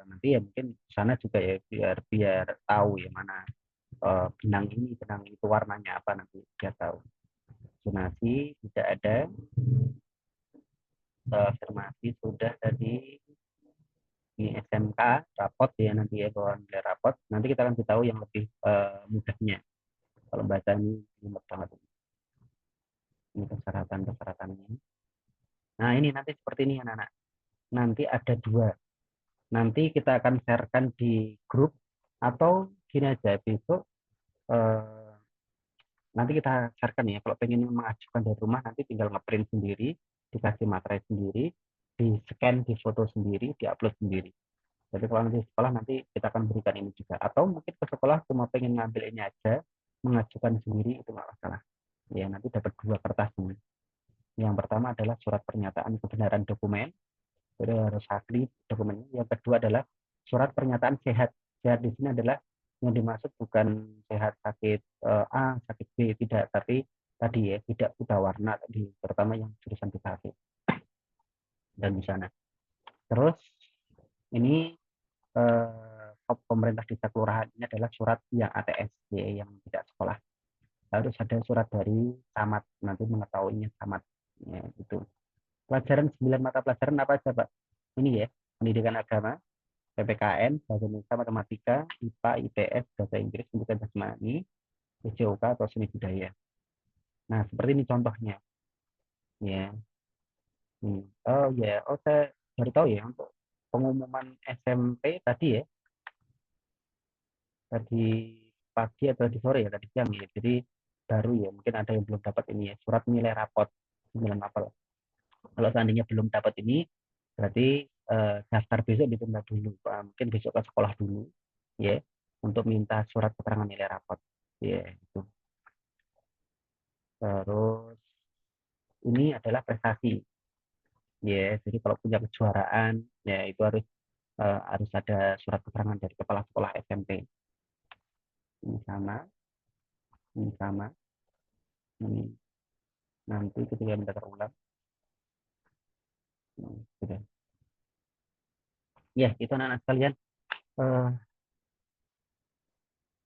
Nanti ya mungkin di sana juga ya biar biar tahu ya mana benang ini benang itu warnanya apa nanti dia tahu. Zonasi tidak ada, afirmasi sudah tadi di SMK rapot ya nanti ya bawa nilai rapot. Nanti kita akan tahu yang lebih mudahnya. Kalau baca ini mudah banget. Ini persyaratan-persyaratannya. Nah ini nanti seperti ini anak-anak. Nanti ada dua. Nanti kita akan sharekan di grup atau gini aja besok nanti kita sharekan ya. Kalau pengen mengajukan dari rumah nanti tinggal ngeprint sendiri, dikasih materai sendiri, di scan, di foto sendiri, diupload sendiri. Jadi kalau nanti di sekolah nanti kita akan berikan ini juga. Atau mungkin ke sekolah cuma pengen ngambil ini aja, mengajukan sendiri itu nggak masalah. Ya nanti dapat dua kertas ini. Yang pertama adalah surat pernyataan kebenaran dokumen. Jadi harus asli dokumennya. Yang kedua adalah surat pernyataan sehat. Sehat di sini adalah yang dimaksud bukan sehat sakit A, sakit B, tidak. Tapi tadi ya, tidak buta warna, tadi, terutama yang jurusan PKV. Dan di sana. Terus ini pemerintah desa kelurahan ini adalah surat yang ATS, ya, yang tidak sekolah. Harus ada surat dari camat, nanti mengetahuinya camat. Ya, itu. Pelajaran 9 mata pelajaran apa aja, Pak? Ini ya, pendidikan agama, PPKN, bahasa Indonesia, matematika, IPA, IPS, bahasa Inggris, pendidikan jasmani, SJOK atau seni budaya. Nah, seperti ini contohnya. Ya. Oh ya, oh saya baru tahu ya untuk pengumuman SMP tadi ya, tadi pagi atau di sore ya, tadi siang ya. Jadi baru ya, mungkin ada yang belum dapat ini ya, surat nilai rapot 9 apel. Kalau seandainya belum dapat ini, berarti daftar besok ditunda dulu. Mungkin besok ke sekolah dulu, ya, untuk minta surat keterangan nilai rapot. Ya, itu. Terus ini adalah prestasi. Ya, jadi kalau punya kejuaraan, ya itu harus ada surat keterangan dari kepala sekolah SMP. Ini sama, ini sama. Ini nanti ketika mendaftar ulang. Sudah. Ya, itu anak-anak sekalian.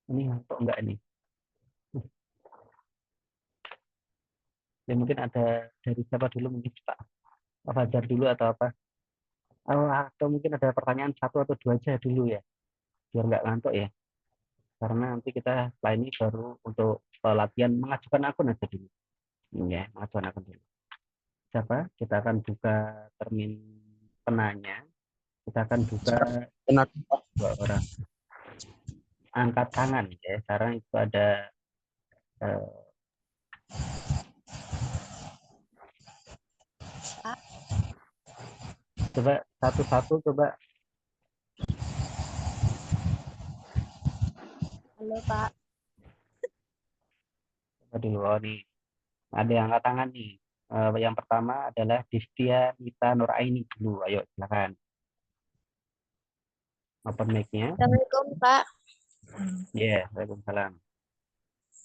Ini untuk enggak ini? Ya, mungkin ada dari siapa dulu, mungkin Pak Fajar dulu atau apa? Atau mungkin ada pertanyaan satu atau dua aja dulu ya, biar nggak ngantuk ya. Karena nanti kita setelah ini baru untuk latihan mengajukan akun aja dulu. Ya, mengajukan akun dulu. Siapa? Kita akan buka termin penanya. Kita akan buka dua orang. Angkat tangan ya. Sekarang itu ada coba satu-satu coba. Halo, Pak. Coba dulu, oh, nih. Ada yang angkat tangan nih. Yang pertama adalah Distia Nita Nuraini dulu. Ayo silakan. Open mic-nya. Assalamualaikum, Pak. Ya, waalaikumsalam.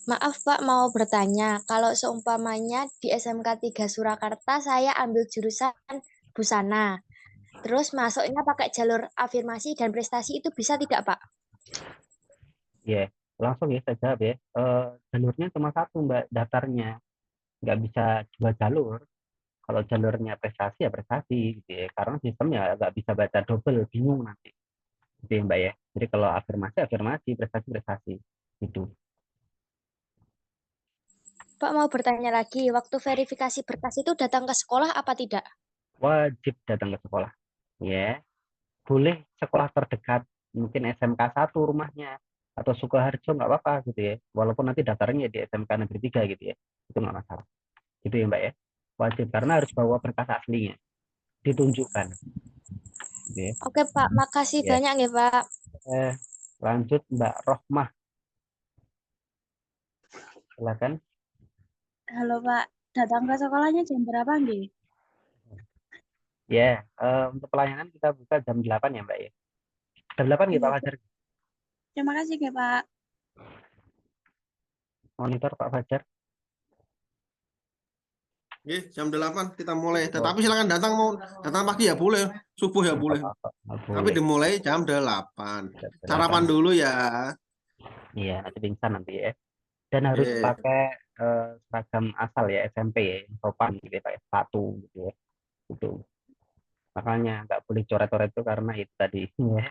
Maaf, Pak, mau bertanya. Kalau seumpamanya di SMK 3 Surakarta, saya ambil jurusan busana. Terus masuknya pakai jalur afirmasi dan prestasi itu bisa tidak, Pak? Ya, langsung ya saya jawab ya. Jalurnya cuma satu, Mbak, daftarnya. Nggak bisa dua jalur. Kalau jalurnya prestasi ya prestasi gitu ya. Karena sistemnya nggak bisa baca double, bingung nanti. Gitu ya, Mbak ya. Jadi kalau afirmasi, afirmasi, prestasi, prestasi. Gitu. Pak, mau bertanya lagi. Waktu verifikasi berkas itu datang ke sekolah apa tidak? Wajib datang ke sekolah. Ya, boleh sekolah terdekat. Mungkin SMK 1 rumahnya. Atau Sukoharjo nggak apa-apa gitu ya. Walaupun nanti daftarnya di SMK Negeri 3 gitu ya. Itu nggak masalah. Gitu ya, Mbak ya. Wajib karena harus bawa berkas aslinya. Ditunjukkan. gitu ya. Oke Pak, makasih Ya. banyak ya Pak. Lanjut Mbak Rohmah, silakan. Halo Pak, datang ke sekolahnya jam berapa nggih? Ya, untuk pelayanan kita buka jam 8 ya Mbak ya. Jam 8 ya Iya, Pak Fajar. terima kasih ya Pak. Monitor Pak Fajar. Oke, jam 8 kita mulai. Tetapi silakan datang, mau datang pagi ya boleh, subuh ya boleh. Tapi Boleh. dimulai jam 8. Jam 8. Sarapan dulu ya. Iya, nanti pingsan nanti ya. Dan harus pakai seragam asal ya, SMP ya, yang sopan gitu ya, pakai sepatu gitu ya. Gitu. Makanya nggak boleh coret-coret itu karena itu tadi ya.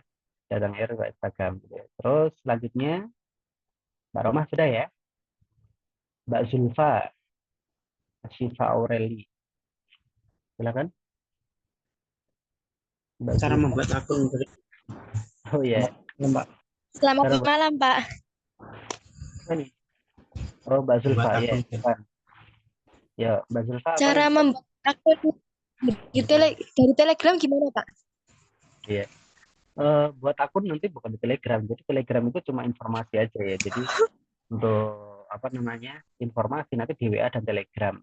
Datang air pakai seragam gitu ya. Terus selanjutnya Mbak Romah sudah ya. Mbak Zulfa, Syifa Aureli. Silakan. Mbak Cara Zulfa. membuat akun dari Oh ya, Mbak. Selamat Cara- malam Pak. Ini. Oh Mbak Zulfa Membuat ya. akun. Silakan. Ya, Mbak Zulfa apa Cara yang- membuat akun dari Telegram gimana Pak? Iya. Buat akun nanti bukan di Telegram. Jadi Telegram itu cuma informasi aja ya. Jadi untuk apa namanya informasi nanti di WA dan Telegram.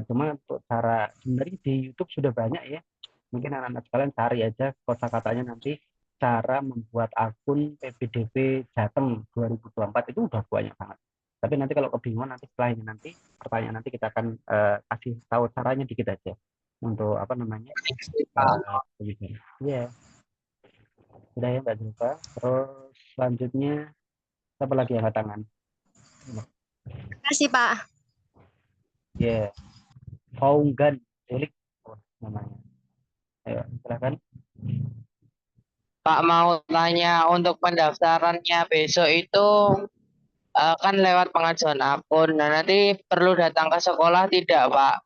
Cuma untuk cara sebenarnya di YouTube sudah banyak ya. Mungkin anak-anak sekalian cari aja kosakatanya nanti cara membuat akun PPDB Jateng 2024 itu udah banyak banget. Tapi nanti kalau kebingungan nanti setelah ini nanti pertanyaan nanti kita akan kasih tahu caranya dikit aja untuk apa namanya. Iya. Sudah ya Mbak Zulfa. Terus selanjutnya siapa lagi yang angkat tangan? Makasih Pak. Ya, Faunggan Delik namanya. Ayo, silakan. Pak mau tanya untuk pendaftarannya besok itu kan lewat pengajuan akun. Nah nanti perlu datang ke sekolah tidak Pak?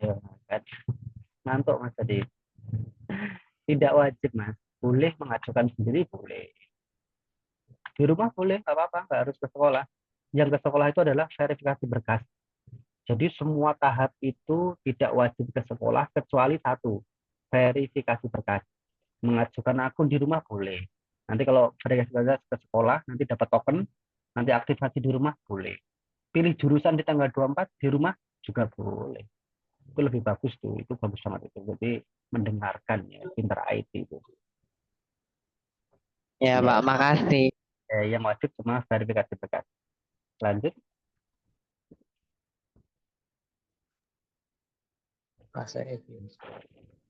Ya, kan. Ngantuk Mas tadi. Tidak wajib Mas. Boleh mengajukan sendiri boleh. Di rumah boleh, nggak apa-apa, nggak harus ke sekolah. Yang ke sekolah itu adalah verifikasi berkas. Jadi semua tahap itu tidak wajib ke sekolah kecuali satu, verifikasi berkas. Mengajukan akun di rumah boleh. Nanti kalau verifikasi berkas ke sekolah, nanti dapat token, nanti aktifasi di rumah boleh. Pilih jurusan di tanggal 24 di rumah juga boleh. Itu lebih bagus tuh, itu bagus banget itu. Jadi mendengarkan ya, pinter IT itu. Ya Pak, makasih. Yang wajib cuma verifikasi berkas. Lanjut.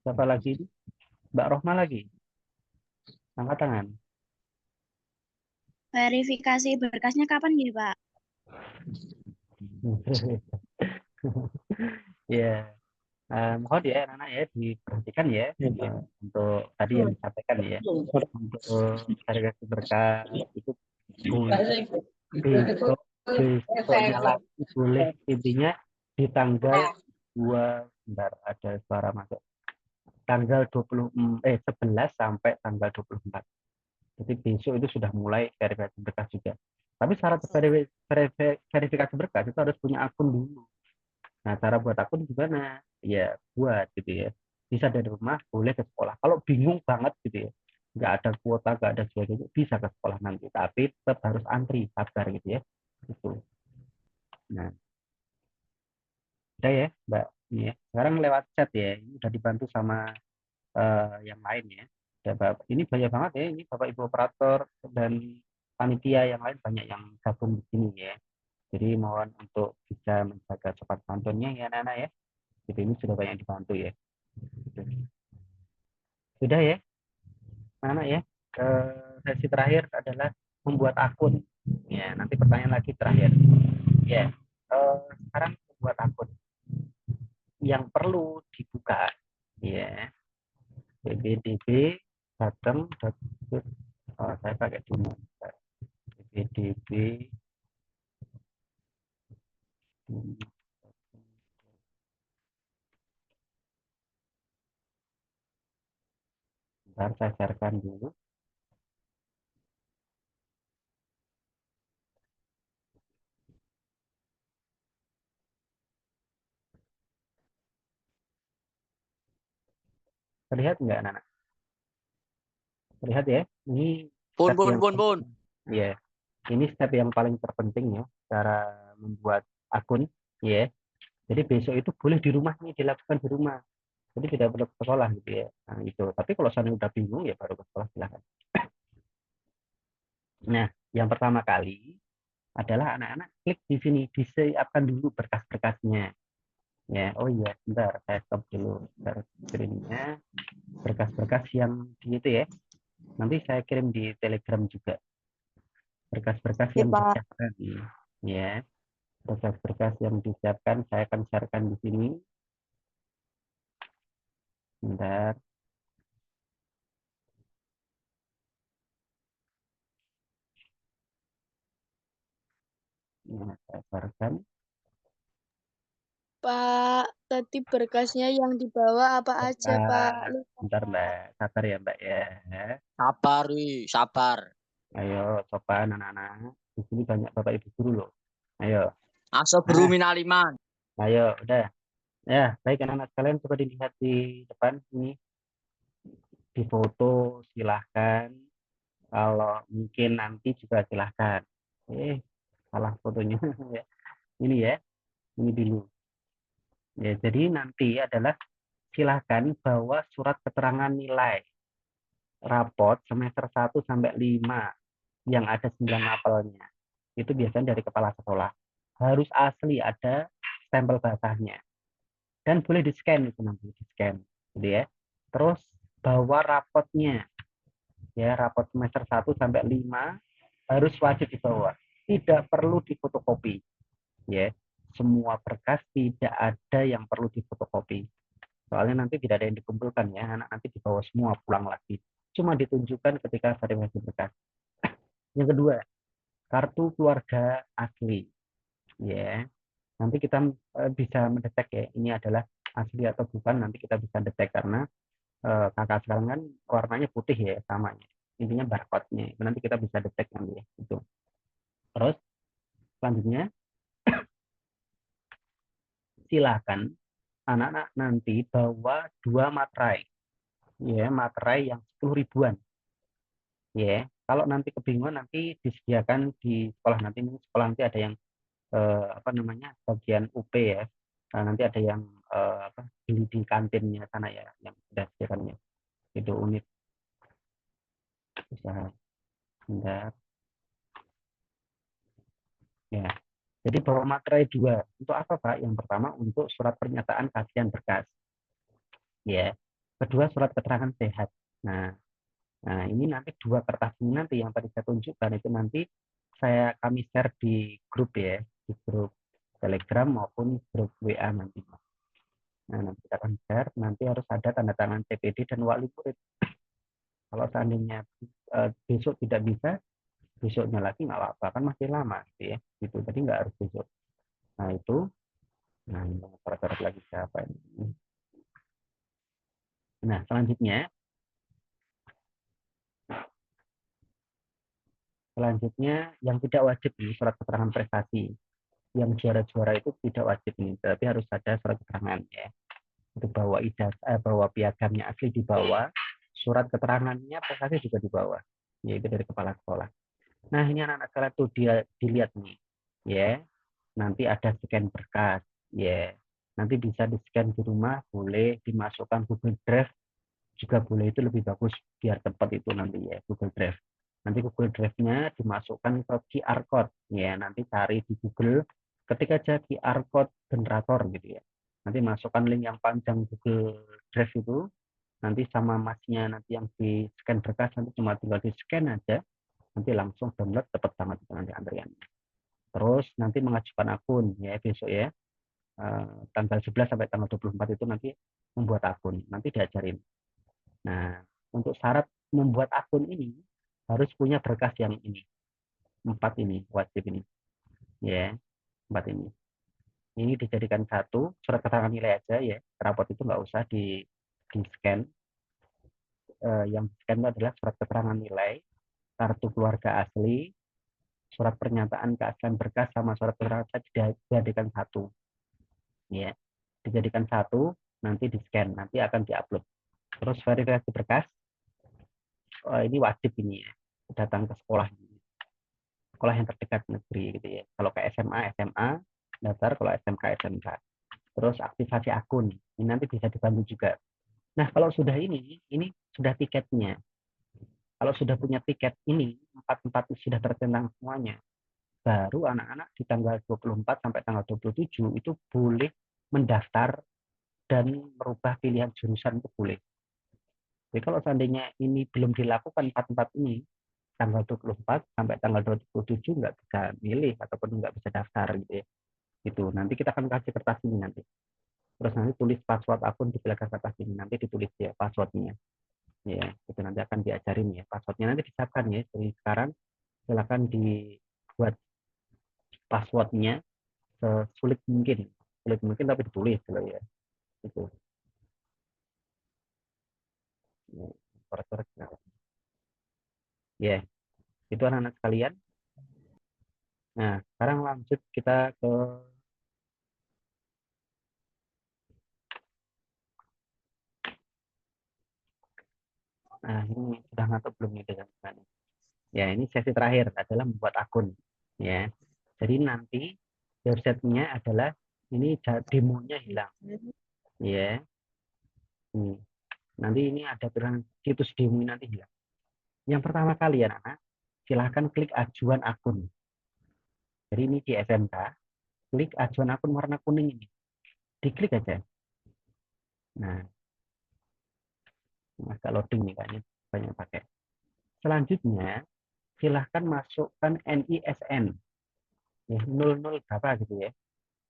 Siapa lagi? Mbak Rohma lagi. Angkat tangan. Verifikasi berkasnya kapan nggih Pak? Ya, mohon ya anak-anak ya diperhatikan ya untuk tadi yang disampaikan ya. Untuk verifikasi berkas itu besoknya lagi boleh, intinya di tanggal 2, bentar ada suara masuk, tanggal 11 sampai tanggal 24. Jadi besok itu sudah mulai verifikasi berkas juga. Tapi syarat verifikasi berkas itu harus punya akun dulu. Nah, cara buat akun gimana? Ya, buat gitu ya. Bisa dari rumah, boleh ke sekolah. Kalau bingung banget gitu ya, nggak ada kuota, nggak ada sebagainya, bisa ke sekolah nanti. Tapi tetap harus antri, sabar gitu ya. Gitu. Nah, udah ya, Mbak. Ini ya. Sekarang lewat chat ya. Ini udah dibantu sama yang lain ya. Ini banyak banget ya. Ini Bapak Ibu operator dan panitia yang lain banyak yang gabung di sini ya. Jadi mohon untuk bisa menjaga sopan santunnya ya anak-anak ya. Jadi ini sudah banyak dibantu ya. Sudah ya, anak ya. Sesi terakhir adalah membuat akun. Ya, nanti pertanyaan lagi terakhir. Ya, sekarang membuat akun yang perlu dibuka. Ya, ppdb Jateng. Saya pakai dulu. ppdb Bentar, saya sharekan dulu. Terlihat nggak anak-anak? Lihat ya, ini Pun, step pun, yang pun, pun. ya, ini step yang paling terpenting ya, cara membuat akun ya. Jadi besok itu boleh di rumah nih, dilakukan di rumah. Jadi tidak perlu ke sekolah gitu ya. Nah, itu. Tapi kalau saya udah bingung ya baru ke sekolah silahkan. Nah, yang pertama kali adalah anak-anak klik di sini, disiapkan dulu berkas-berkasnya. Ya, oh iya, bentar, saya stop dulu. Bentar, screen-nya, berkas-berkas yang di itu ya. Nanti saya kirim di Telegram juga. Berkas-berkas Ya, yang Pak. disiapkan. Ya, berkas-berkas yang disiapkan saya akan sharekan di sini. Bentar. Nah, saya sharekan. Pak, tadi berkasnya yang dibawa apa aja, Pak? Lupa. Bentar, Mbak. Sabar ya, Mbak ya. Sabar, wi, sabar. Ayo, coba anak-anak. Di sini banyak Bapak Ibu guru loh. Ayo. Aso Nah, beru minaliman. ayo, udah. Ya, baik anak-anak sekalian, coba dilihat di depan ini. Di foto silahkan. Kalau mungkin nanti juga silahkan. Salah fotonya. Ini ya, ini dulu. Ya, jadi nanti adalah silahkan bawa surat keterangan nilai raport semester 1 sampai 5 yang ada 9 apelnya. Itu biasanya dari kepala sekolah. Harus asli, ada stempel basahnya. Dan boleh di-scan itu nanti, di-scan. Gitu ya. Terus bawa rapotnya. Ya, raport semester 1 sampai 5 harus wajib dibawa. Tidak perlu difotokopi. Ya. Semua berkas tidak ada yang perlu difotokopi. Soalnya nanti tidak ada yang dikumpulkan ya, anak nanti dibawa semua pulang lagi. Cuma ditunjukkan ketika verifikasi berkas. Yang kedua, kartu keluarga asli. Ya, nanti kita bisa mendetek ya, ini adalah asli atau bukan, nanti kita bisa detek karena kakak sekarang kan warnanya putih ya, samanya. Intinya barcode-nya, nanti kita bisa detek nanti ya, itu. Terus, selanjutnya, silakan anak-anak nanti bawa 2 materai. Ya, materai yang 10 ribuan. Ya, kalau nanti kebingungan nanti disediakan di sekolah nanti sekolah nanti ada yang apa namanya bagian UP ya. Nah, nanti ada yang apa di kantinnya sana ya yang sudah disediakannya itu unit usaha. Bentar. Ya. Jadi bawa materai 2 untuk apa Pak? Yang pertama untuk surat pernyataan kajian berkas. Ya. Kedua surat keterangan sehat. Nah, ini nanti 2 kertas ini nanti yang tadi saya tunjukkan itu nanti kami share di grup ya, di grup Telegram maupun grup WA nanti. Nah, nanti kita akan share, nanti harus ada tanda tangan CPD dan wali murid. Kalau seandainya besok tidak bisa, besoknya lagi nggak apa-apa, kan masih lama gitu ya. Gitu, jadi nggak harus besok. Nah, itu, nah ini syarat lagi siapa ini. Nah, selanjutnya yang tidak wajib ini surat keterangan prestasi. Yang juara-juara itu tidak wajib ini, tapi harus ada surat keterangan ya. Itu bawa ijazah, bawa piagamnya asli dibawa, surat keterangannya prestasi juga dibawa, yaitu dari kepala sekolah. Nah, ini anak-anak sekalian tuh dia dilihat nih, ya. Nanti ada scan berkas, ya. Nanti bisa di-scan di rumah, boleh dimasukkan Google Drive juga boleh, itu lebih bagus biar cepat itu nanti ya Google Drive. Nanti Google Drive-nya dimasukkan ke QR code, ya. Nanti cari di Google, ketika aja QR code generator gitu ya. Nanti masukkan link yang panjang Google Drive itu, nanti sama masnya nanti yang di scan berkas nanti cuma tinggal di scan aja, nanti langsung download, cepat banget itu nanti antriannya. Terus nanti mengajukan akun ya besok ya, tanggal 11 sampai tanggal 24 itu nanti membuat akun, nanti diajarin. Nah, untuk syarat membuat akun ini harus punya berkas yang ini, 4 ini wajib ini ya, 4 ini. Ini dijadikan satu, surat keterangan nilai aja ya, raport itu nggak usah di scan. Yang di scan itu adalah surat keterangan nilai, kartu keluarga asli, surat pernyataan keaslian berkas sama surat keterangan dijadikan satu. Ya, dijadikan satu, nanti di scan, nanti akan diupload. Terus verifikasi berkas. ini wajib ini ya, datang ke sekolah yang terdekat negeri gitu ya. Kalau ke SMA daftar, kalau SMK SMK. Terus aktivasi akun, ini nanti bisa dibantu juga. Nah, kalau sudah ini sudah tiketnya. Kalau sudah punya tiket ini, 4 sudah tertentang semuanya, baru anak-anak di tanggal 24 sampai tanggal 27 itu boleh mendaftar dan merubah pilihan jurusan itu boleh. Jadi kalau seandainya ini belum dilakukan 4 ini, tanggal 24 sampai tanggal 27 nggak bisa milih ataupun nggak bisa daftar gitu ya. Itu nanti kita akan kasih kertas ini nanti. Terus nanti tulis password akun di belakang kertas ini, nanti ditulis ya passwordnya. Ya, itu nanti akan diajarin ya. Passwordnya nanti disiapkan ya. Jadi sekarang silakan dibuat passwordnya sesulit mungkin. Sulit mungkin tapi ditulis gitu ya. Itu. Ya, korek-korek. Ya, itu anak-anak sekalian. Nah, sekarang lanjut kita ke ini sudah ngantuk belum nih dengan ya, ini sesi terakhir adalah membuat akun ya. Jadi nanti websitenya adalah ini demonya hilang ya. Nanti ini ada pilihan situs demo nanti hilang. Yang pertama kali ya anak, silahkan klik ajuan akun. Jadi ini di SMK, klik ajuan akun warna kuning ini, diklik aja. Nah, agak loading nih kayaknya banyak pakai. Selanjutnya silahkan masukkan NISN ya, 00 berapa gitu ya.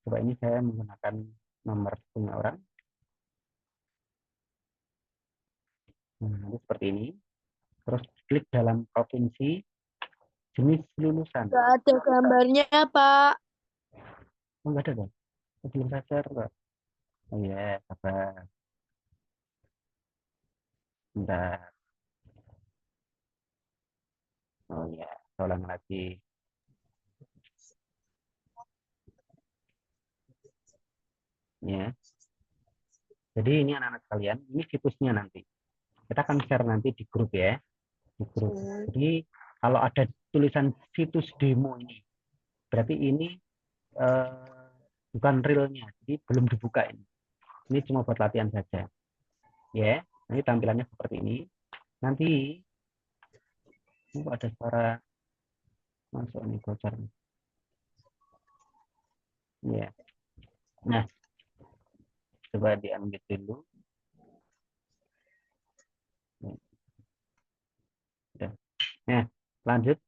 Coba ini saya menggunakan nomor punya orang. Nah, nanti seperti ini. Terus klik dalam provinsi, jenis lulusan. Nggak ada gambarnya, Pak. Oh, enggak ada, Bang. Belum saya share, Pak. Oh iya, sabar. Bentar. Oh iya, saya ulang lagi. Ya. Jadi ini anak-anak sekalian, ini situsnya nanti. Kita akan share nanti di grup ya. Di grup. Jadi kalau ada tulisan situs demo ini, berarti ini bukan realnya, jadi belum dibuka ini. Ini cuma buat latihan saja. Ya, nanti tampilannya seperti ini. Nanti ada suara masuk nih bocor. Ya. Nah, coba diambil dulu. Nah, lanjut.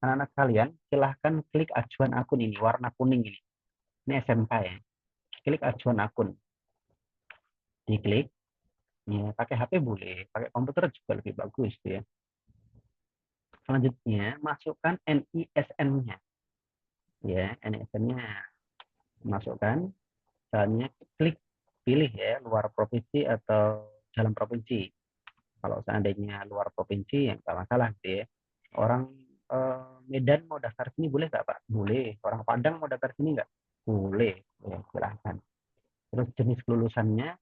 Anak-anak kalian, silahkan klik ajuan akun ini, warna kuning ini. Ini SMK ya. Klik ajuan akun. Diklik. Ya, pakai HP boleh, pakai komputer juga lebih bagus ya. Selanjutnya, masukkan NISN-nya. Ya, NISN-nya masukkan. Misalnya klik pilih ya, luar provinsi atau dalam provinsi. Kalau seandainya luar provinsi, yang nggak masalah gitu ya. Orang Medan mau daftar sini boleh nggak Pak? Boleh. Orang Padang mau daftar sini nggak? Boleh. Ya, silahkan. Terus jenis kelulusannya,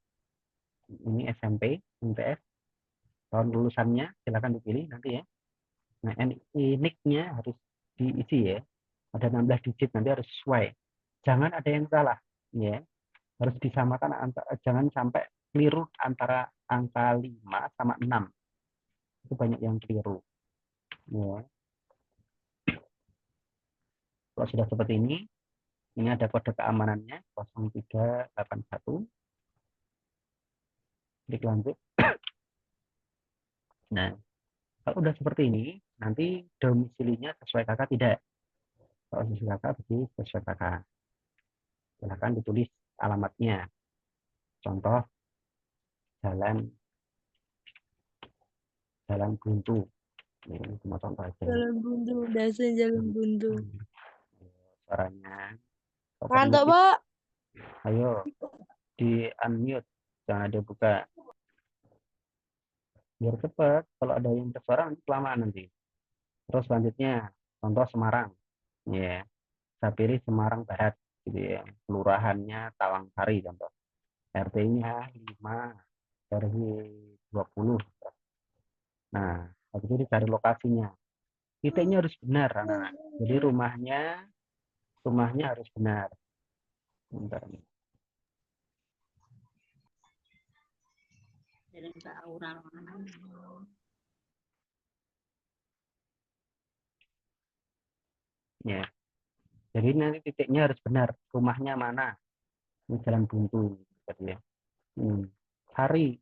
ini SMP, MTS. Tahun lulusannya silahkan dipilih nanti ya. Nah, NIK-nya harus diisi ya. Ada 16 digit, nanti harus sesuai. Jangan ada yang salah. Ya. Harus disamakan, jangan sampai keliru antara angka 5 sama 6. Itu banyak yang keliru. Ya. Kalau sudah seperti ini ada kode keamanannya 0381. Klik lanjut. Nah, kalau udah seperti ini, nanti domisilinya sesuai kakak tidak. Kalau sesuai kakak, berarti sesuai kakak. Silahkan ditulis alamatnya. Contoh, Jalan Buntu. Ini cuma contoh aja. Jalan buntu, dasar jalan buntu. Suaranya. Ngantuk, Pak. Ayo, di unmute. Jangan ada buka. Biar cepat. Kalau ada yang bersuara, nanti kelamaan nanti. Terus selanjutnya, contoh Semarang. Ya, saya pilih Semarang Barat. Gitu ya. Kelurahannya Tawangsari contoh. RT-nya 5 RW 20. Nah, Habis itu dicari lokasinya. Titiknya harus benar, anak-anak. Jadi rumahnya harus benar. Bentar. Ya. Jadi nanti titiknya harus benar. Rumahnya mana? Ini Jalan Buntu. Gitu ya. Hari.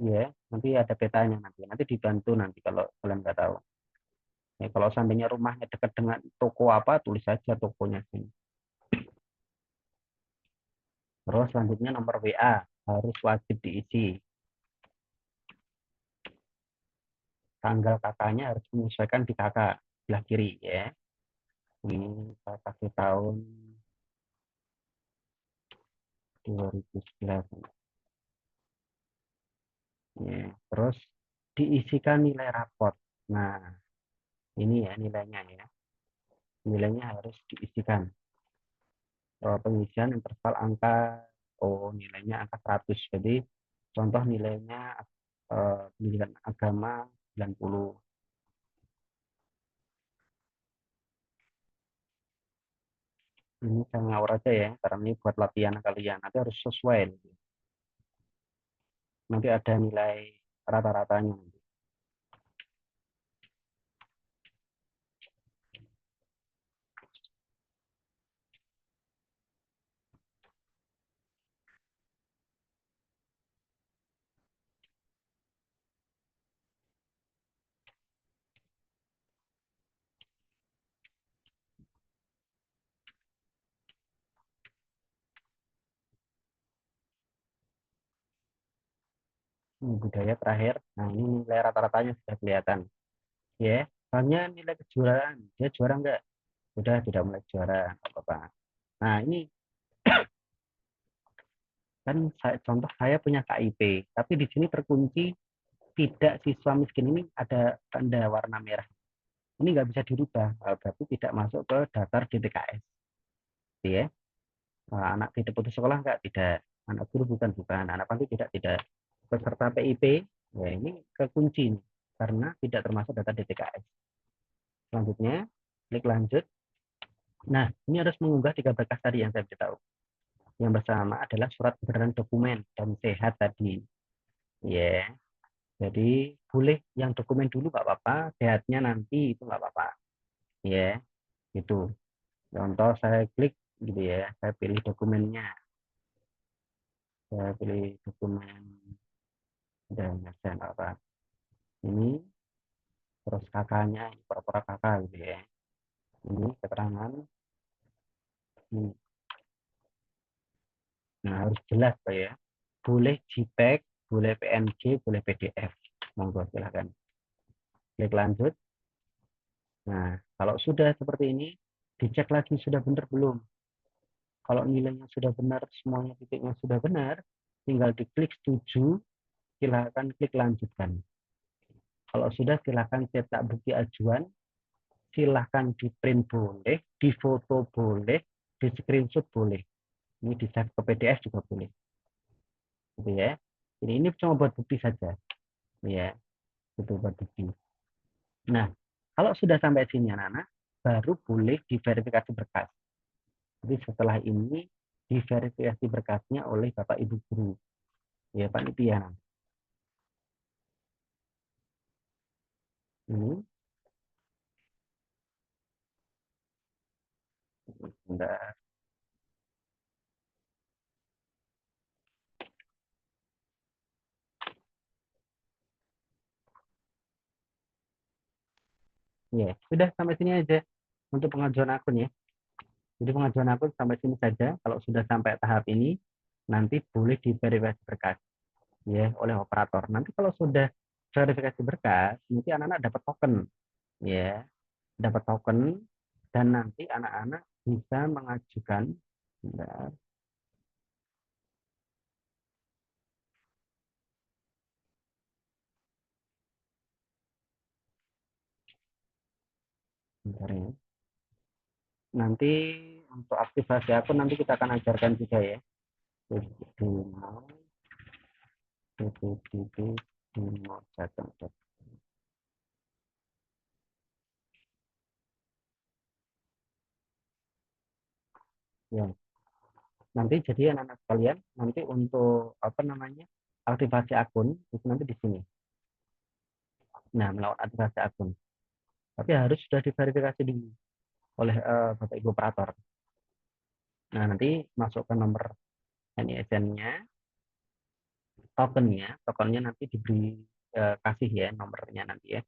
Ya, nanti ada petanya nanti. Nanti dibantu nanti kalau kalian nggak tahu. Ya, kalau seandainya rumahnya dekat dengan toko apa, tulis saja tokonya sini. Terus selanjutnya nomor WA harus wajib diisi. Tanggal kakaknya harus menyesuaikan di kakak sebelah kiri ya. Ini saya kasih tahun 2011. Ya, terus diisikan nilai raport. Nah, ini ya nilainya ya. Nilainya harus diisikan. Pengisian interval angka, nilainya angka 100. Jadi contoh nilainya pendidikan agama 90. Ini saya ngawur aja ya, karena ini buat latihan kalian. Nanti harus sesuai. Nanti ada nilai rata-ratanya. Ini budaya terakhir. Nah, ini nilai rata-ratanya sudah kelihatan. Ya, hanya nilai kejuaraan. Dia juara enggak? Sudah tidak mulai juara, apa-apa. Nah, ini kan contoh saya punya KIP, tapi di sini terkunci tidak siswa miskin ini ada tanda warna merah. Ini nggak bisa dirubah, berarti tidak masuk ke daftar DTKS. Ya, anak tidak putus sekolah enggak? Tidak. Anak guru bukan, anak panti tidak. Peserta PIP, ya ini kekunci karena tidak termasuk data DTKS. Selanjutnya, klik lanjut. Nah, ini harus mengunggah 3 berkas tadi yang saya beritahu. Yang bersama adalah surat kebenaran dokumen dan sehat tadi. Ya, jadi boleh yang dokumen dulu nggak apa-apa, sehatnya nanti itu nggak apa-apa. Ya, itu. Contoh saya klik gitu ya, saya pilih dokumennya. Saya pilih dokumen dan apa. Ini terus kakaknya, pura-pura kakak gitu ya. Ini keterangan. Nah, harus jelas Pak ya. Boleh JPEG, boleh PNG, boleh PDF. Monggo silakan. Klik lanjut. Nah, kalau sudah seperti ini, dicek lagi sudah benar belum. Kalau nilainya sudah benar, semuanya titiknya sudah benar, tinggal diklik setuju, silakan klik lanjutkan. Kalau sudah silakan cetak bukti ajuan, silahkan di print boleh, di foto boleh, di screenshot boleh. Ini di save ke PDF juga boleh. Gitu ya. Ini cuma buat bukti saja. Ya, itu buat bukti. Nah, kalau sudah sampai sini anak-anak, baru boleh diverifikasi berkas. Jadi setelah ini diverifikasi berkasnya oleh Bapak Ibu guru. Ya, panitia. Ini. Bentar. Ya, sudah sampai sini aja untuk pengajuan akun ya. Jadi pengajuan akun sampai sini saja. Kalau sudah sampai tahap ini, nanti boleh diverifikasi berkas ya oleh operator. Nanti kalau sudah verifikasi berkas, nanti anak-anak dapat token ya, dapat token dan nanti anak-anak bisa mengajukan. Bentar. Bentar ya. Nanti untuk aktivasi akun nanti kita akan ajarkan juga ya. Ya. Nanti jadi anak-anak sekalian, nanti untuk aktivasi akun itu nanti di sini. Nah, melakukan aktivasi akun. Tapi harus sudah diverifikasi dulu oleh Bapak Ibu operator. Nah, nanti masukkan nomor NISN-nya, tokennya nanti diberi kasih ya nomornya nanti ya.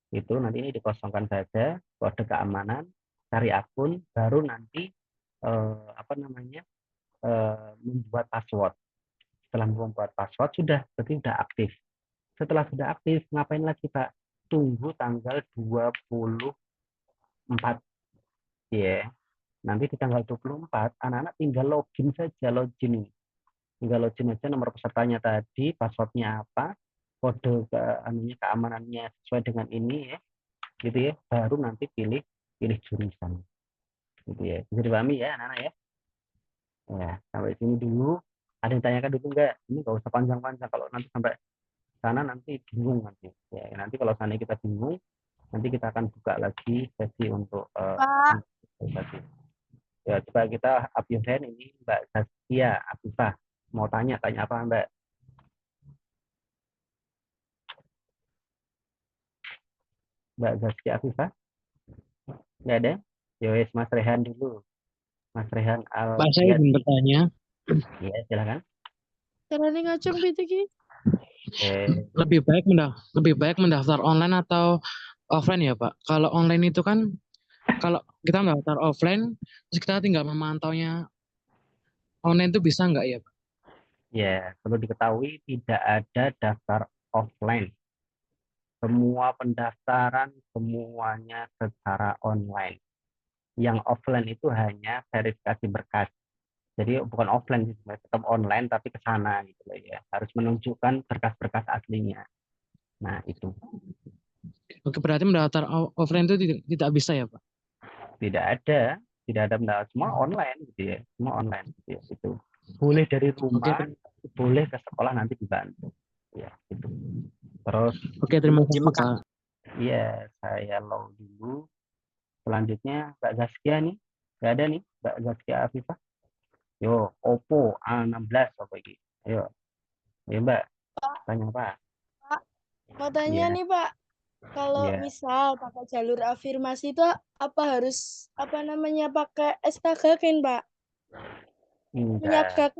Itu nanti ini dikosongkan saja, kode keamanan, cari akun, baru nanti membuat password. Setelah membuat password berarti sudah aktif. Setelah sudah aktif, ngapain lagi Pak? Tunggu tanggal 24 ya. Nanti di tanggal 24 anak-anak tinggal login saja, login. Tinggal login aja nomor pesertanya tadi, passwordnya apa, kode keamanannya sesuai dengan ini ya. Gitu ya. Baru nanti pilih jurusan. Gitu ya. Bisa dipahami ya anak-anak ya. Ya, sampai sini dulu. Ada yang tanyakan dulu enggak? Ini nggak usah panjang-panjang. Kalau nanti sampai sana nanti bingung nanti. Ya, nanti kalau sana kita bingung, nanti kita akan buka lagi sesi untuk Pak, ya, coba kita up your hand ini Mbak Zaskia Afifah. Mau tanya apa Mbak? Mbak Zaskia Afifah? Nggak ada? Yowes, Mas Rehan dulu. Mas Rehan Pak, saya ingin bertanya. Ya, silakan. caranya ngacung pitiki. Lebih baik mendaftar online atau offline ya Pak? Kalau online itu kan, kalau kita mendaftar offline, terus kita tinggal memantaunya online itu bisa nggak ya Pak? Ya, perlu diketahui tidak ada daftar offline. Semua pendaftaran semuanya secara online. Yang offline itu hanya verifikasi berkas. Jadi bukan offline sih, tetap online tapi ke sana gitu loh ya. Harus menunjukkan berkas-berkas aslinya. Nah, itu. Oke, berarti mendaftar offline itu tidak bisa ya Pak? Tidak ada mendaftar, semua online gitu ya. Semua online gitu ya. Itu. Boleh dari rumah, boleh ke sekolah nanti dibantu. Ya, gitu. Terus terima kasih Pak. Iya, saya low dulu. Selanjutnya Mbak Zaskia nih. Nggak ada nih Mbak Zaskia Afifah. Yo, Oppo A16 apa ini? Ayo. Ayo Mbak, tanya apa? Pak, mau tanya nih Pak, kalau misal pakai jalur afirmasi itu apa harus pakai SKGKIN Pak? Punya Enggak.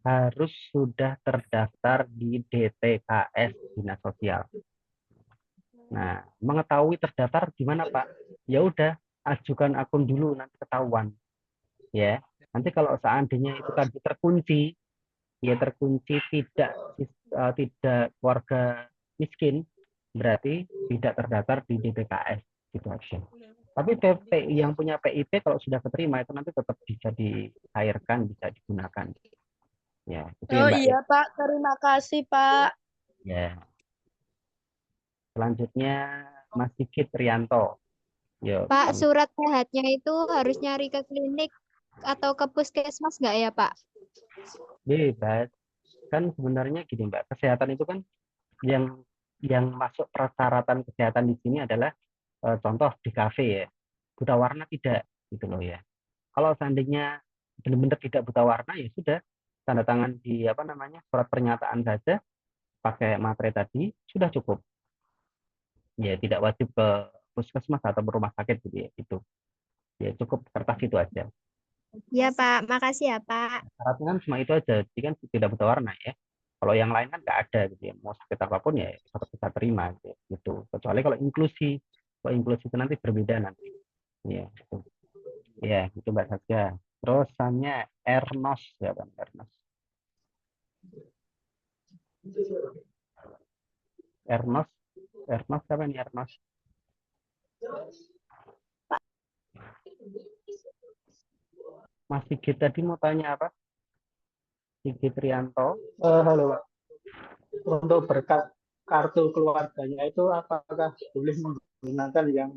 Harus sudah terdaftar di DTKS Dinas Sosial. Nah, mengetahui terdaftar gimana Pak? Ya udah, ajukan akun dulu nanti ketahuan. Ya. Nanti kalau seandainya itu tadi terkunci tidak keluarga miskin, berarti tidak terdaftar di DTKS gitu aja. Tapi yang punya PIP kalau sudah keterima itu nanti tetap bisa dicairkan, bisa digunakan. Ya, itu ya, Mbak, iya Pak, terima kasih Pak. Ya. Selanjutnya Mas Sigit Rianto. Yo, Pak, surat sehatnya itu harus nyari ke klinik atau ke puskesmas nggak ya Pak? Bebas. Kan sebenarnya gini Mbak, kesehatan itu kan yang masuk persyaratan kesehatan di sini adalah contoh di kafe ya. Buta warna tidak gitu loh ya. Kalau seandainya benar-benar tidak buta warna ya sudah tanda tangan di surat pernyataan saja pakai materai tadi sudah cukup. Ya tidak wajib ke puskesmas atau rumah sakit gitu ya itu. Ya cukup kertas itu aja. Iya Pak, makasih ya Pak. Syaratnya kan cuma itu aja, jadi kan tidak buta warna ya. Kalau yang lain kan nggak ada gitu ya, mau sakit apapun ya tetap bisa terima gitu. Kecuali kalau inklusi itu nanti berbeda nanti. Ya, gitu. Ya, itu Mbak Satya. Terus hanya Ernos ya Bang Ernos. Ernos siapa nih Ernos? Mas Sigit tadi mau tanya apa? Sigit Rianto. Halo Pak. Untuk berkas kartu keluarganya itu apakah boleh menggunakan yang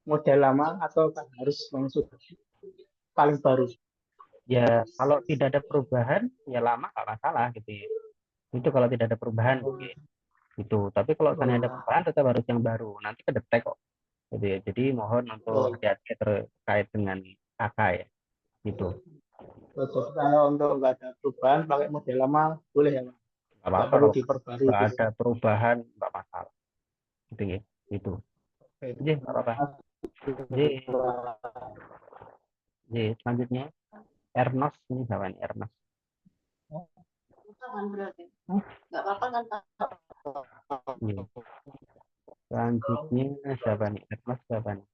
model lama atau harus yang sudah paling baru? Ya kalau tidak ada perubahan ya lama nggak masalah gitu ya. Itu kalau tidak ada perubahan gitu. Tapi kalau misalnya ada perubahan tetap harus yang baru. Nanti kedetek kok. Jadi mohon untuk hati-hati terkait dengan kakak ya. Gitu. Terus kalau untuk nggak ada perubahan pakai model lama boleh ya, Pak? Nggak Nggak apa-apa perlu kalau diperbarui nggak gitu. ada perubahan, nggak masalah. Gitu ya. Itu. Oke. Jadi nggak apa-apa. Jadi selanjutnya Ernos ini siapa nih Ernos? Nggak apa-apa kan Pak? Iya. Selanjutnya siapa nih Ernos siapa nih?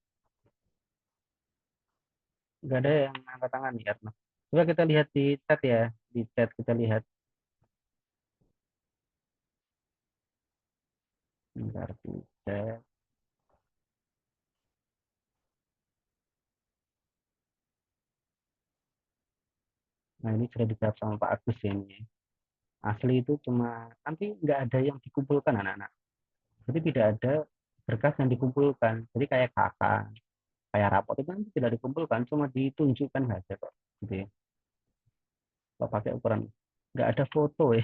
Nggak ada yang angkat tangan nih Ernos. Coba kita lihat di chat ya, di chat kita lihat. Bentar di chat. Nah ini sudah dijawab sama Pak Agus ya ini. Asli itu cuma nanti nggak ada yang dikumpulkan anak-anak. Jadi tidak ada berkas yang dikumpulkan. Jadi kayak kakak, kayak rapot itu nanti tidak dikumpulkan, cuma ditunjukkan saja kok. Gitu ya. Kalau pakai ukuran nggak ada foto ya.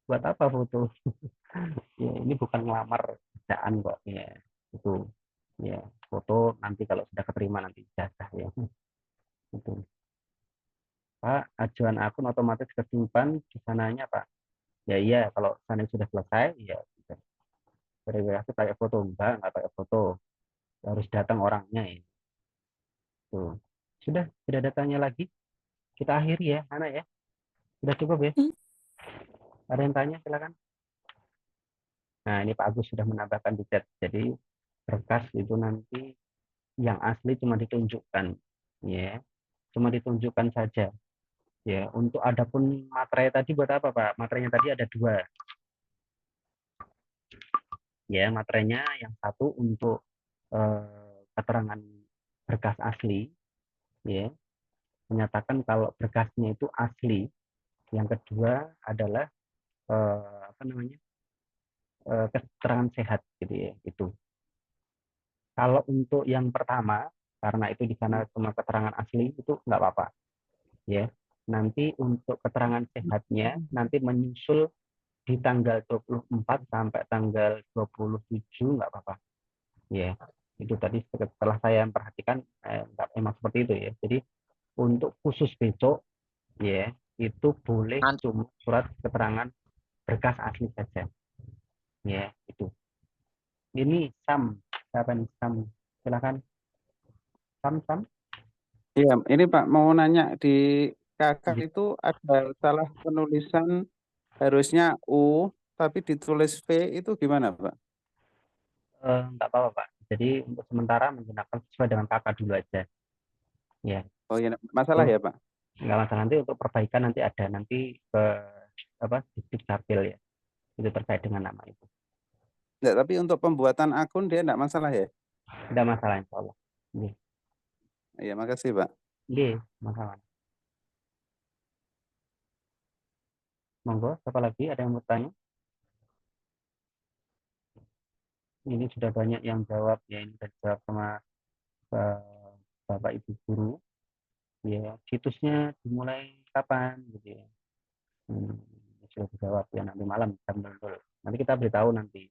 Buat apa foto? Ya, ini bukan ngelamar kerjaan kok ya. Itu ya foto nanti kalau sudah keterima nanti ijazah ya. Itu. Pak, ajuan akun otomatis kesimpan di sananya Pak. Ya iya, kalau sana sudah selesai, ya bisa. Verifikasi pakai foto nggak pakai foto. Harus datang orangnya ya. Tuh. Sudah datanya lagi. Kita akhiri ya, anak ya. Sudah cukup ya. Ada yang tanya silakan. Nah, ini Pak Agus sudah menambahkan di chat. Jadi berkas itu nanti yang asli cuma ditunjukkan, ya, cuma ditunjukkan saja. Ya, untuk adapun materai tadi buat apa Pak? Materainya tadi ada dua. Ya, materainya yang satu untuk keterangan berkas asli, ya, menyatakan kalau berkasnya itu asli. Yang kedua adalah apa namanya keterangan sehat, gitu ya, itu. Kalau untuk yang pertama, karena itu di sana cuma keterangan asli, itu nggak apa-apa, ya. Nanti untuk keterangan sehatnya nanti menyusul di tanggal 24 sampai tanggal 27 nggak apa-apa, ya. Itu tadi setelah saya perhatikan emang seperti itu ya. Jadi untuk khusus besok, ya, itu boleh cuma surat keterangan berkas asli saja, ya, itu. Ini Sam, siapa nih Sam? Silakan. Sam. Iya, ini Pak mau nanya di kakak itu ada salah penulisan harusnya U tapi ditulis V itu gimana Pak? Nggak apa-apa Pak. Jadi untuk sementara menggunakan sesuai dengan kakak dulu aja. Ya. Oh iya, masalah ya Pak? Nggak masalah, nanti untuk perbaikan nanti ada nanti ke apa di Capil ya. Itu terkait dengan nama itu. Enggak, tapi untuk pembuatan akun dia enggak masalah ya? Tidak masalah insya Allah. Iya, makasih Pak. Iya, masalah. Monggo, siapa lagi ada yang mau tanya? Ini sudah banyak yang jawab ya, ini sudah jawab sama Bapak Ibu guru. Ya, situsnya dimulai kapan gitu ya. Sudah dijawab ya nanti malam jam 00. Nanti kita beritahu nanti.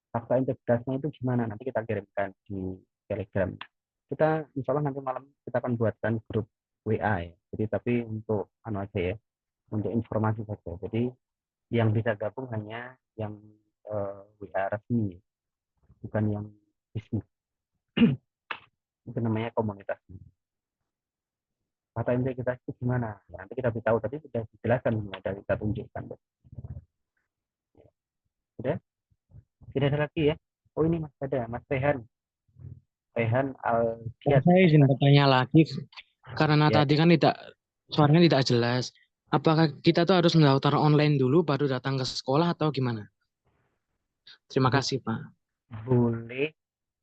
Fakta integritasnya itu gimana? Nanti kita kirimkan di Telegram. Kita insya Allah nanti malam kita akan buatkan grup WA ya. Jadi tapi untuk aja ya, untuk informasi saja. Jadi yang bisa gabung hanya yang WA resmi, bukan yang bisnis. Itu namanya komunitas. Fakta integritas itu gimana? Ya, nanti kita beritahu. Tadi sudah dijelaskan, sudah kita tunjukkan. Sudah? Tidak ada lagi ya? Oh ini Mas ada, Mas Rehan Alfiat. Saya izin bertanya lagi karena Ya. tadi kan suaranya tidak jelas. Apakah kita tuh harus mendaftar online dulu baru datang ke sekolah atau gimana? Terima kasih Pak. Boleh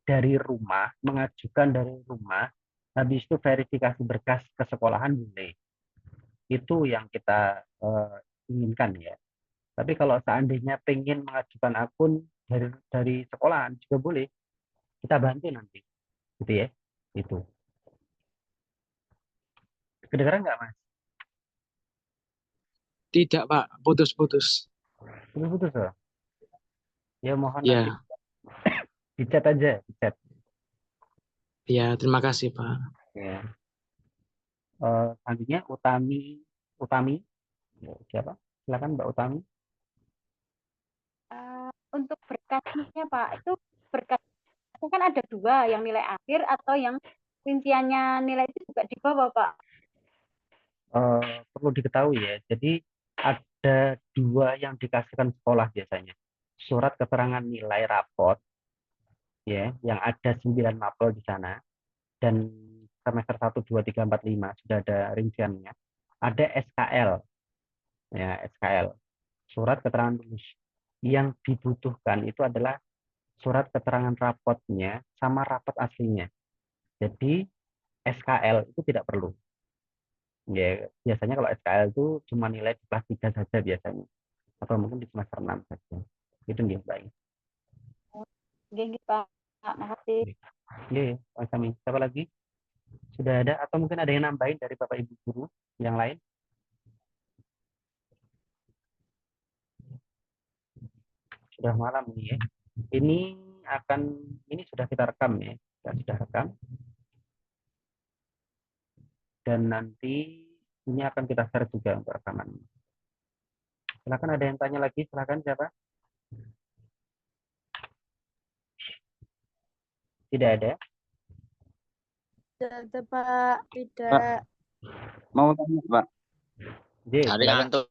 dari rumah, mengajukan dari rumah, habis itu verifikasi berkas ke sekolahan boleh. Itu yang kita inginkan ya. Tapi kalau seandainya pengen mengajukan akun dari sekolahan juga boleh. Kita bantu nanti. Gitu ya. Itu. Kedengaran nggak Mas? Tidak Pak, putus-putus. Putus-putus loh. Ya mohon Ya. nanti di chat aja, di chat. Ya, terima kasih Pak. Ya. Selanjutnya Utami. Ya, siapa? Silakan Mbak Utami. Untuk berkasnya Pak, itu berkas kan ada dua, yang nilai akhir atau yang rinciannya nilai itu juga di bawah Pak. Perlu diketahui ya, jadi ada dua yang dikasihkan sekolah biasanya. Surat keterangan nilai rapot, ya, yang ada 9 mapel di sana, dan semester 1, 2, 3, 4, 5 sudah ada rinciannya. Ada SKL, ya, SKL, surat keterangan lulus. Yang dibutuhkan itu adalah surat keterangan rapotnya sama rapot aslinya. Jadi SKL itu tidak perlu. Ya, biasanya kalau SKL itu cuma nilai di kelas 3 saja biasanya. Atau mungkin di semester 6 saja. Itu dia baik. Oke, Pak. Makasih. Oke, kami. Siapa lagi? Sudah ada atau mungkin ada yang nambahin dari Bapak Ibu guru yang lain? Sudah malam ini ya. Ini sudah kita rekam ya. Sudah rekam. Dan nanti ini akan kita share juga untuk rekaman. Silakan, ada yang tanya lagi, silakan siapa? Tidak ada? Tidak ada Pak, tidak. Mau tanya Pak, silakan.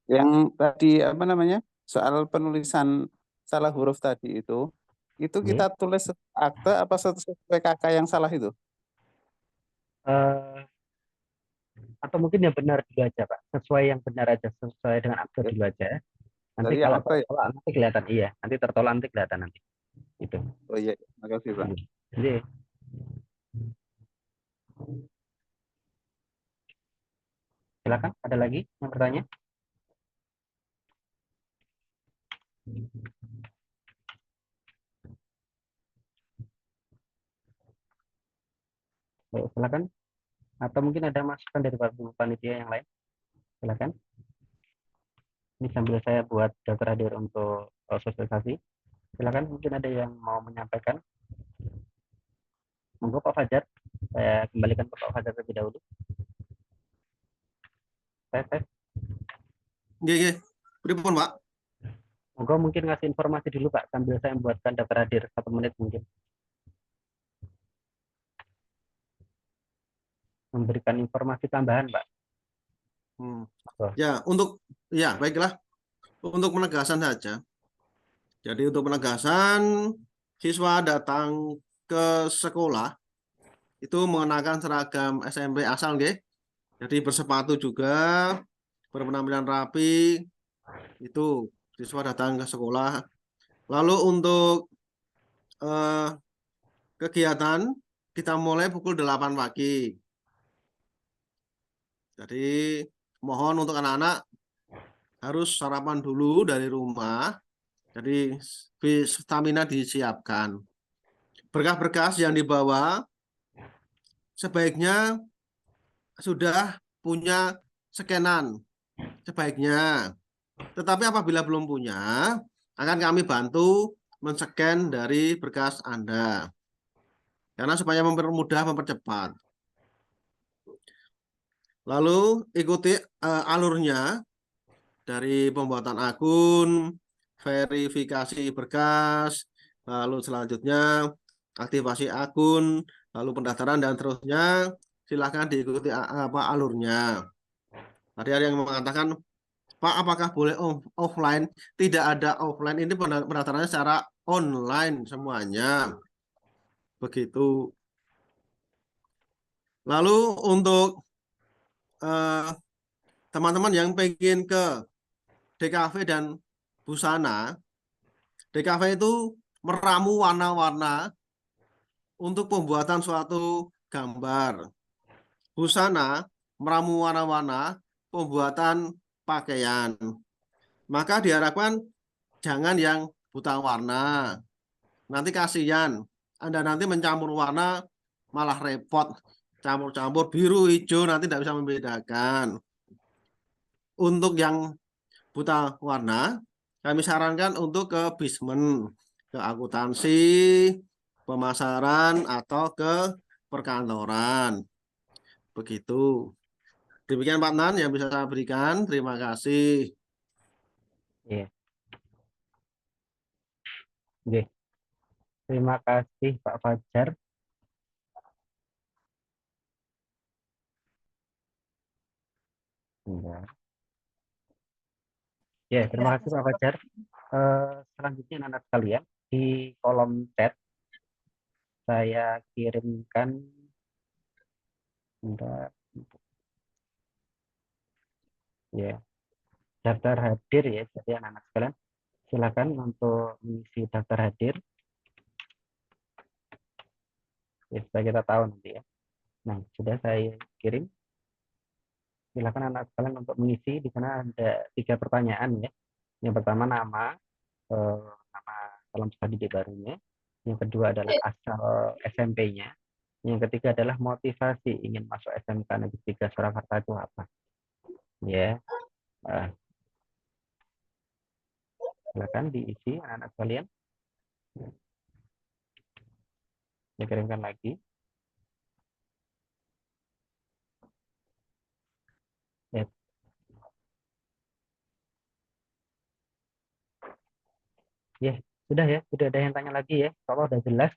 yang tadi apa namanya soal penulisan salah huruf tadi itu kita tulis akte apa PKK yang salah itu? Atau mungkin yang benar dulu aja Pak, sesuai yang benar aja, sesuai dengan akte dulu aja. Nanti Jadi kalau akte, tertolak nanti kelihatan, iya, nanti tertolak nanti kelihatan nanti. Itu. Oh iya, makasih Pak. Iya. Silakan, ada lagi yang bertanya? Baik, silakan. Atau mungkin ada masukan dari panitia yang lain? Silakan. Ini sambil saya buat daftar hadir untuk sosialisasi. Silakan, mungkin ada yang mau menyampaikan. Monggo Pak Fajar, saya kembalikan ke Pak Fajar terlebih dahulu. Iya. Pripun Pak? Monggo mungkin ngasih informasi dulu Pak, sambil saya membuatkan daftar hadir 1 menit mungkin. Memberikan informasi tambahan Pak. Ya, baiklah. Untuk penegasan saja. Jadi untuk penegasan, siswa datang ke sekolah itu mengenakan seragam SMP asal nggih. Jadi bersepatu juga, berpenampilan rapi. Itu siswa datang ke sekolah. Lalu untuk kegiatan kita mulai pukul 8 pagi. Jadi mohon untuk anak-anak harus sarapan dulu dari rumah. Jadi stamina disiapkan. Berkas-berkas yang dibawa sebaiknya sudah punya scanan. Sebaiknya. Tetapi apabila belum punya, akan kami bantu men-scan dari berkas Anda. Karena supaya mempermudah, mempercepat. Lalu ikuti alurnya dari pembuatan akun, verifikasi berkas, lalu selanjutnya aktivasi akun, lalu pendaftaran dan terusnya. Silakan diikuti alurnya. Tadi ada yang mengatakan, Pak, apakah boleh offline? Tidak ada offline, ini pendaftarannya secara online semuanya. Begitu. Lalu untuk teman-teman yang pengen ke DKV dan Busana, DKV itu meramu warna-warna untuk pembuatan suatu gambar. Busana meramu warna-warna pembuatan pakaian. Maka diharapkan jangan yang buta warna. Nanti kasihan. Anda nanti mencampur warna malah repot. Campur-campur biru, hijau, nanti tidak bisa membedakan. Untuk yang buta warna, kami sarankan untuk ke Bismen, ke akuntansi, pemasaran, atau ke perkantoran. Begitu. Demikian Pak Nan yang bisa saya berikan. Terima kasih. Iya. Oke. Terima kasih Pak Fajar. Bentar. Ya, terima kasih Pak Fajar. Selanjutnya anak-anak sekalian, di kolom chat saya kirimkan, bentar, ya, daftar hadir ya. Jadi anak-anak sekalian, silakan untuk mengisi daftar hadir. Ya, supaya kita tahu nanti ya. Nah, sudah saya kirim. Silakan anak sekalian untuk mengisi. Di sana ada 3 pertanyaan ya. Yang pertama nama calon peserta didik barunya. Yang kedua adalah asal SMP-nya. Yang ketiga adalah motivasi ingin masuk SMK Negeri 3 Surakarta itu apa? Ya, silakan diisi anak-anak sekalian. Saya kirimkan lagi. Ya. Ya, sudah ya, sudah ada yang tanya lagi ya. Kalau sudah jelas,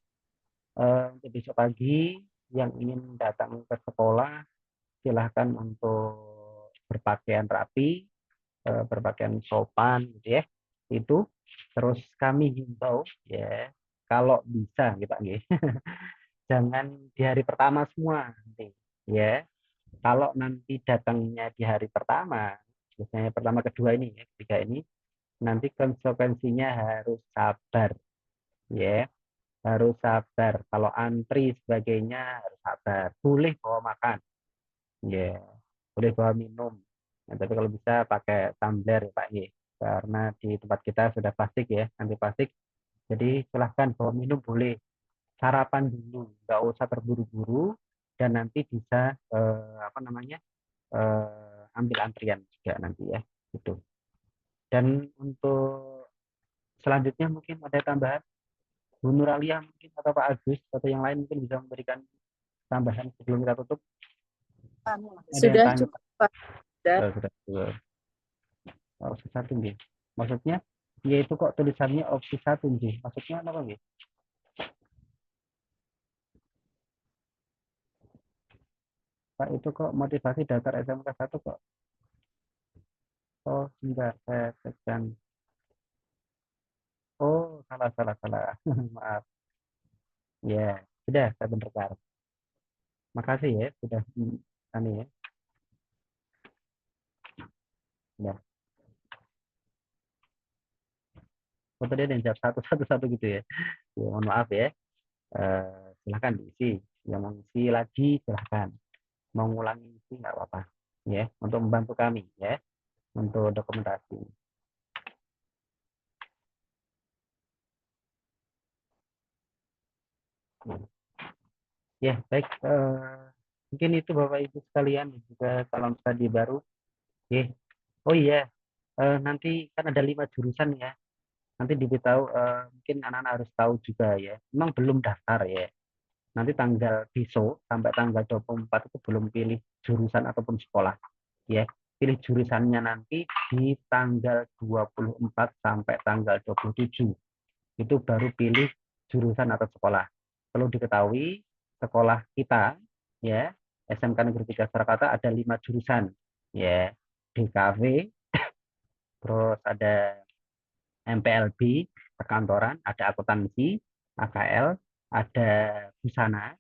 untuk besok pagi yang ingin datang ke sekolah, silahkan untuk berpakaian rapi, berpakaian sopan, gitu ya. Itu terus kami himbau ya, kalau bisa, gitu Pak. Jangan di hari pertama semua, nanti, ya. Kalau nanti datangnya di hari pertama, misalnya pertama, kedua ini, ya, ketiga ini, nanti konsekuensinya harus sabar, ya, harus sabar. Kalau antri sebagainya harus sabar. Boleh bawa makan, ya, boleh bawa minum. Nah, tapi kalau bisa pakai tumbler ya Pak, ya. Karena di tempat kita sudah plastik ya, anti plastik. Jadi silahkan bawa minum boleh. Sarapan dulu, nggak usah terburu-buru, dan nanti bisa ambil antrian juga nanti ya, gitu. Dan untuk selanjutnya mungkin ada tambahan, Bu Nuralia mungkin atau Pak Agus atau yang lain mungkin bisa memberikan tambahan sebelum kita tutup. Ada Sudah yang tanya? cukup Pak. Sudah. Sudah. Opsi 1 nih. Maksudnya yaitu kok tulisannya opsi 1 nih. Maksudnya apa nih? Pak, itu kok motivasi daftar SMK 1 kok? Oh, enggak, saya tekan. Oh, salah. Maaf. Ya, sudah saya benarkan. Makasih ya, sudah ya. Ya. Oh, tadi ada yang jawab satu gitu ya. Ya, mohon maaf ya. Silahkan diisi. Yang mau isi lagi silahkan. Mau ngulangi isi nggak apa-apa. Ya, untuk membantu kami ya, untuk dokumentasi. Ya, baik. Mungkin itu Bapak Ibu sekalian juga calon studi baru. Oh iya, nanti kan ada 5 jurusan ya. Nanti diberitahu, mungkin anak-anak harus tahu juga ya. Memang belum daftar ya. Nanti tanggal besok sampai tanggal 24 itu belum pilih jurusan ataupun sekolah. Ya, pilih jurusannya nanti di tanggal 24 sampai tanggal 27. Itu baru pilih jurusan atau sekolah. Perlu diketahui, sekolah kita ya, SMK Negeri 3 Surakarta ada 5 jurusan. Ya, DKV, terus ada MPLB, perkantoran, ada akuntansi, AKL, ada busana,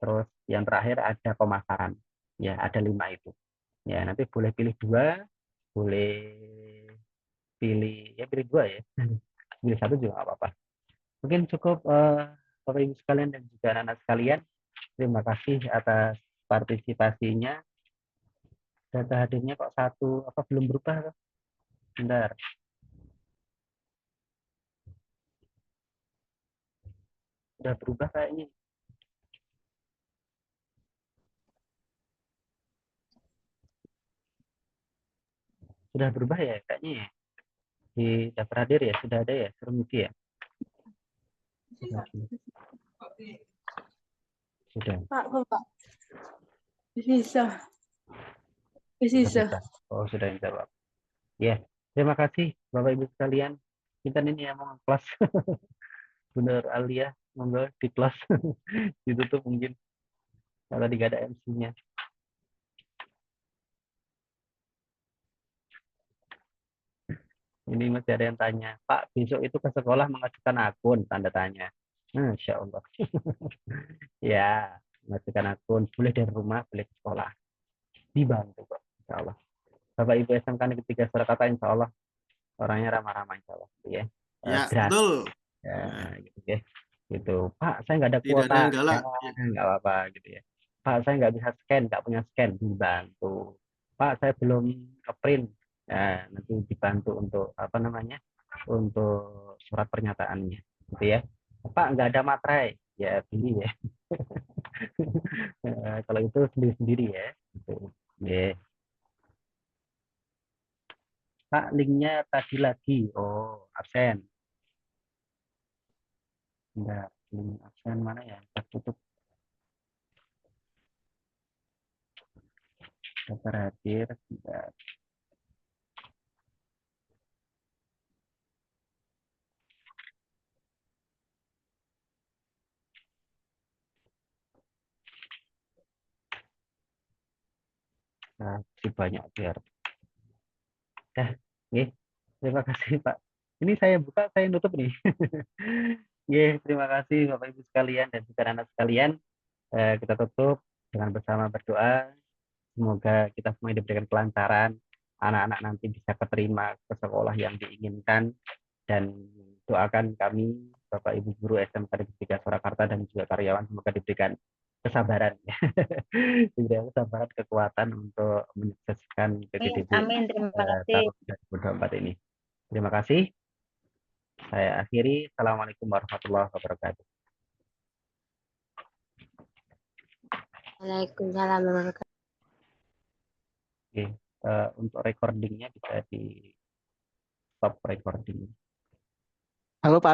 terus yang terakhir ada pemasaran. Ya, ada 5 itu. Ya, nanti boleh pilih 2, boleh pilih 2 ya. Pilih 1 juga nggak apa-apa. Mungkin cukup Bapak Ibu sekalian dan juga anak-anak sekalian. Terima kasih atas partisipasinya. Data hadirnya kok 1 apa belum berubah? Bentar. Sudah berubah kayaknya. Sudah berubah ya kayaknya ya. Di daftar hadir ya, sudah ada ya, Surmiti ya. Sudah. Pak. Bisa. Sudah Bisa. bisa. Oh, sudah dijawab. Ya, terima kasih Bapak Ibu sekalian. Kita ini yang mau kelas. Bener Alia, monggo di kelas. Ditutup mungkin. Kalau tadi gak ada MC-nya. Ini masih ada yang tanya, Pak, besok itu ke sekolah mengajukan akun, tanda tanya. Masya Allah. Ya, mengajukan akun. Boleh dari rumah, boleh ke sekolah. Dibantu kok, insya Allah. Bapak Ibu SMK Negeri 3 Surakarta, insya Allah orangnya ramah-ramah, insya Allah. Ya, Ya, gratis. betul. Ya, gitu ya. Gitu. Pak, saya nggak ada Tidak ada kuota. yang galak. Ya, nggak apa-apa gitu ya. Pak, saya nggak bisa scan, nggak punya scan, dibantu. Pak, saya belum ngeprint. Ya, nanti dibantu untuk apa namanya? Untuk surat pernyataannya, gitu ya. Pak, nggak ada materai. Ya, beli ya. Kalau itu sendiri-sendiri ya. Gitu. Ya. Pak, linknya tadi lagi. Oh, absen. Enggak, link absen mana ya? Tertutup. Daftar hadir, tidak. Nah, banyak biar. Ya, nih, terima kasih Pak. Ini saya buka, saya nutup nih. Terima kasih Bapak Ibu sekalian dan juga anak sekalian. Kita tutup dengan bersama berdoa. Semoga kita semua diberikan kelancaran, anak-anak nanti bisa keterima ke sekolah yang diinginkan, dan doakan kami Bapak Ibu guru SMK Negeri 3 Surakarta dan juga karyawan semoga diberikan kesabaran, diberikan kesabaran, kekuatan untuk menyukseskan PPDB Amin. Terima kasih. tahun 2024 ini. Terima kasih. Saya akhiri. Assalamualaikum warahmatullahi wabarakatuh. Waalaikumsalam warahmatullahi wabarakatuh. Oke, untuk recordingnya bisa di stop recording. Halo Pak.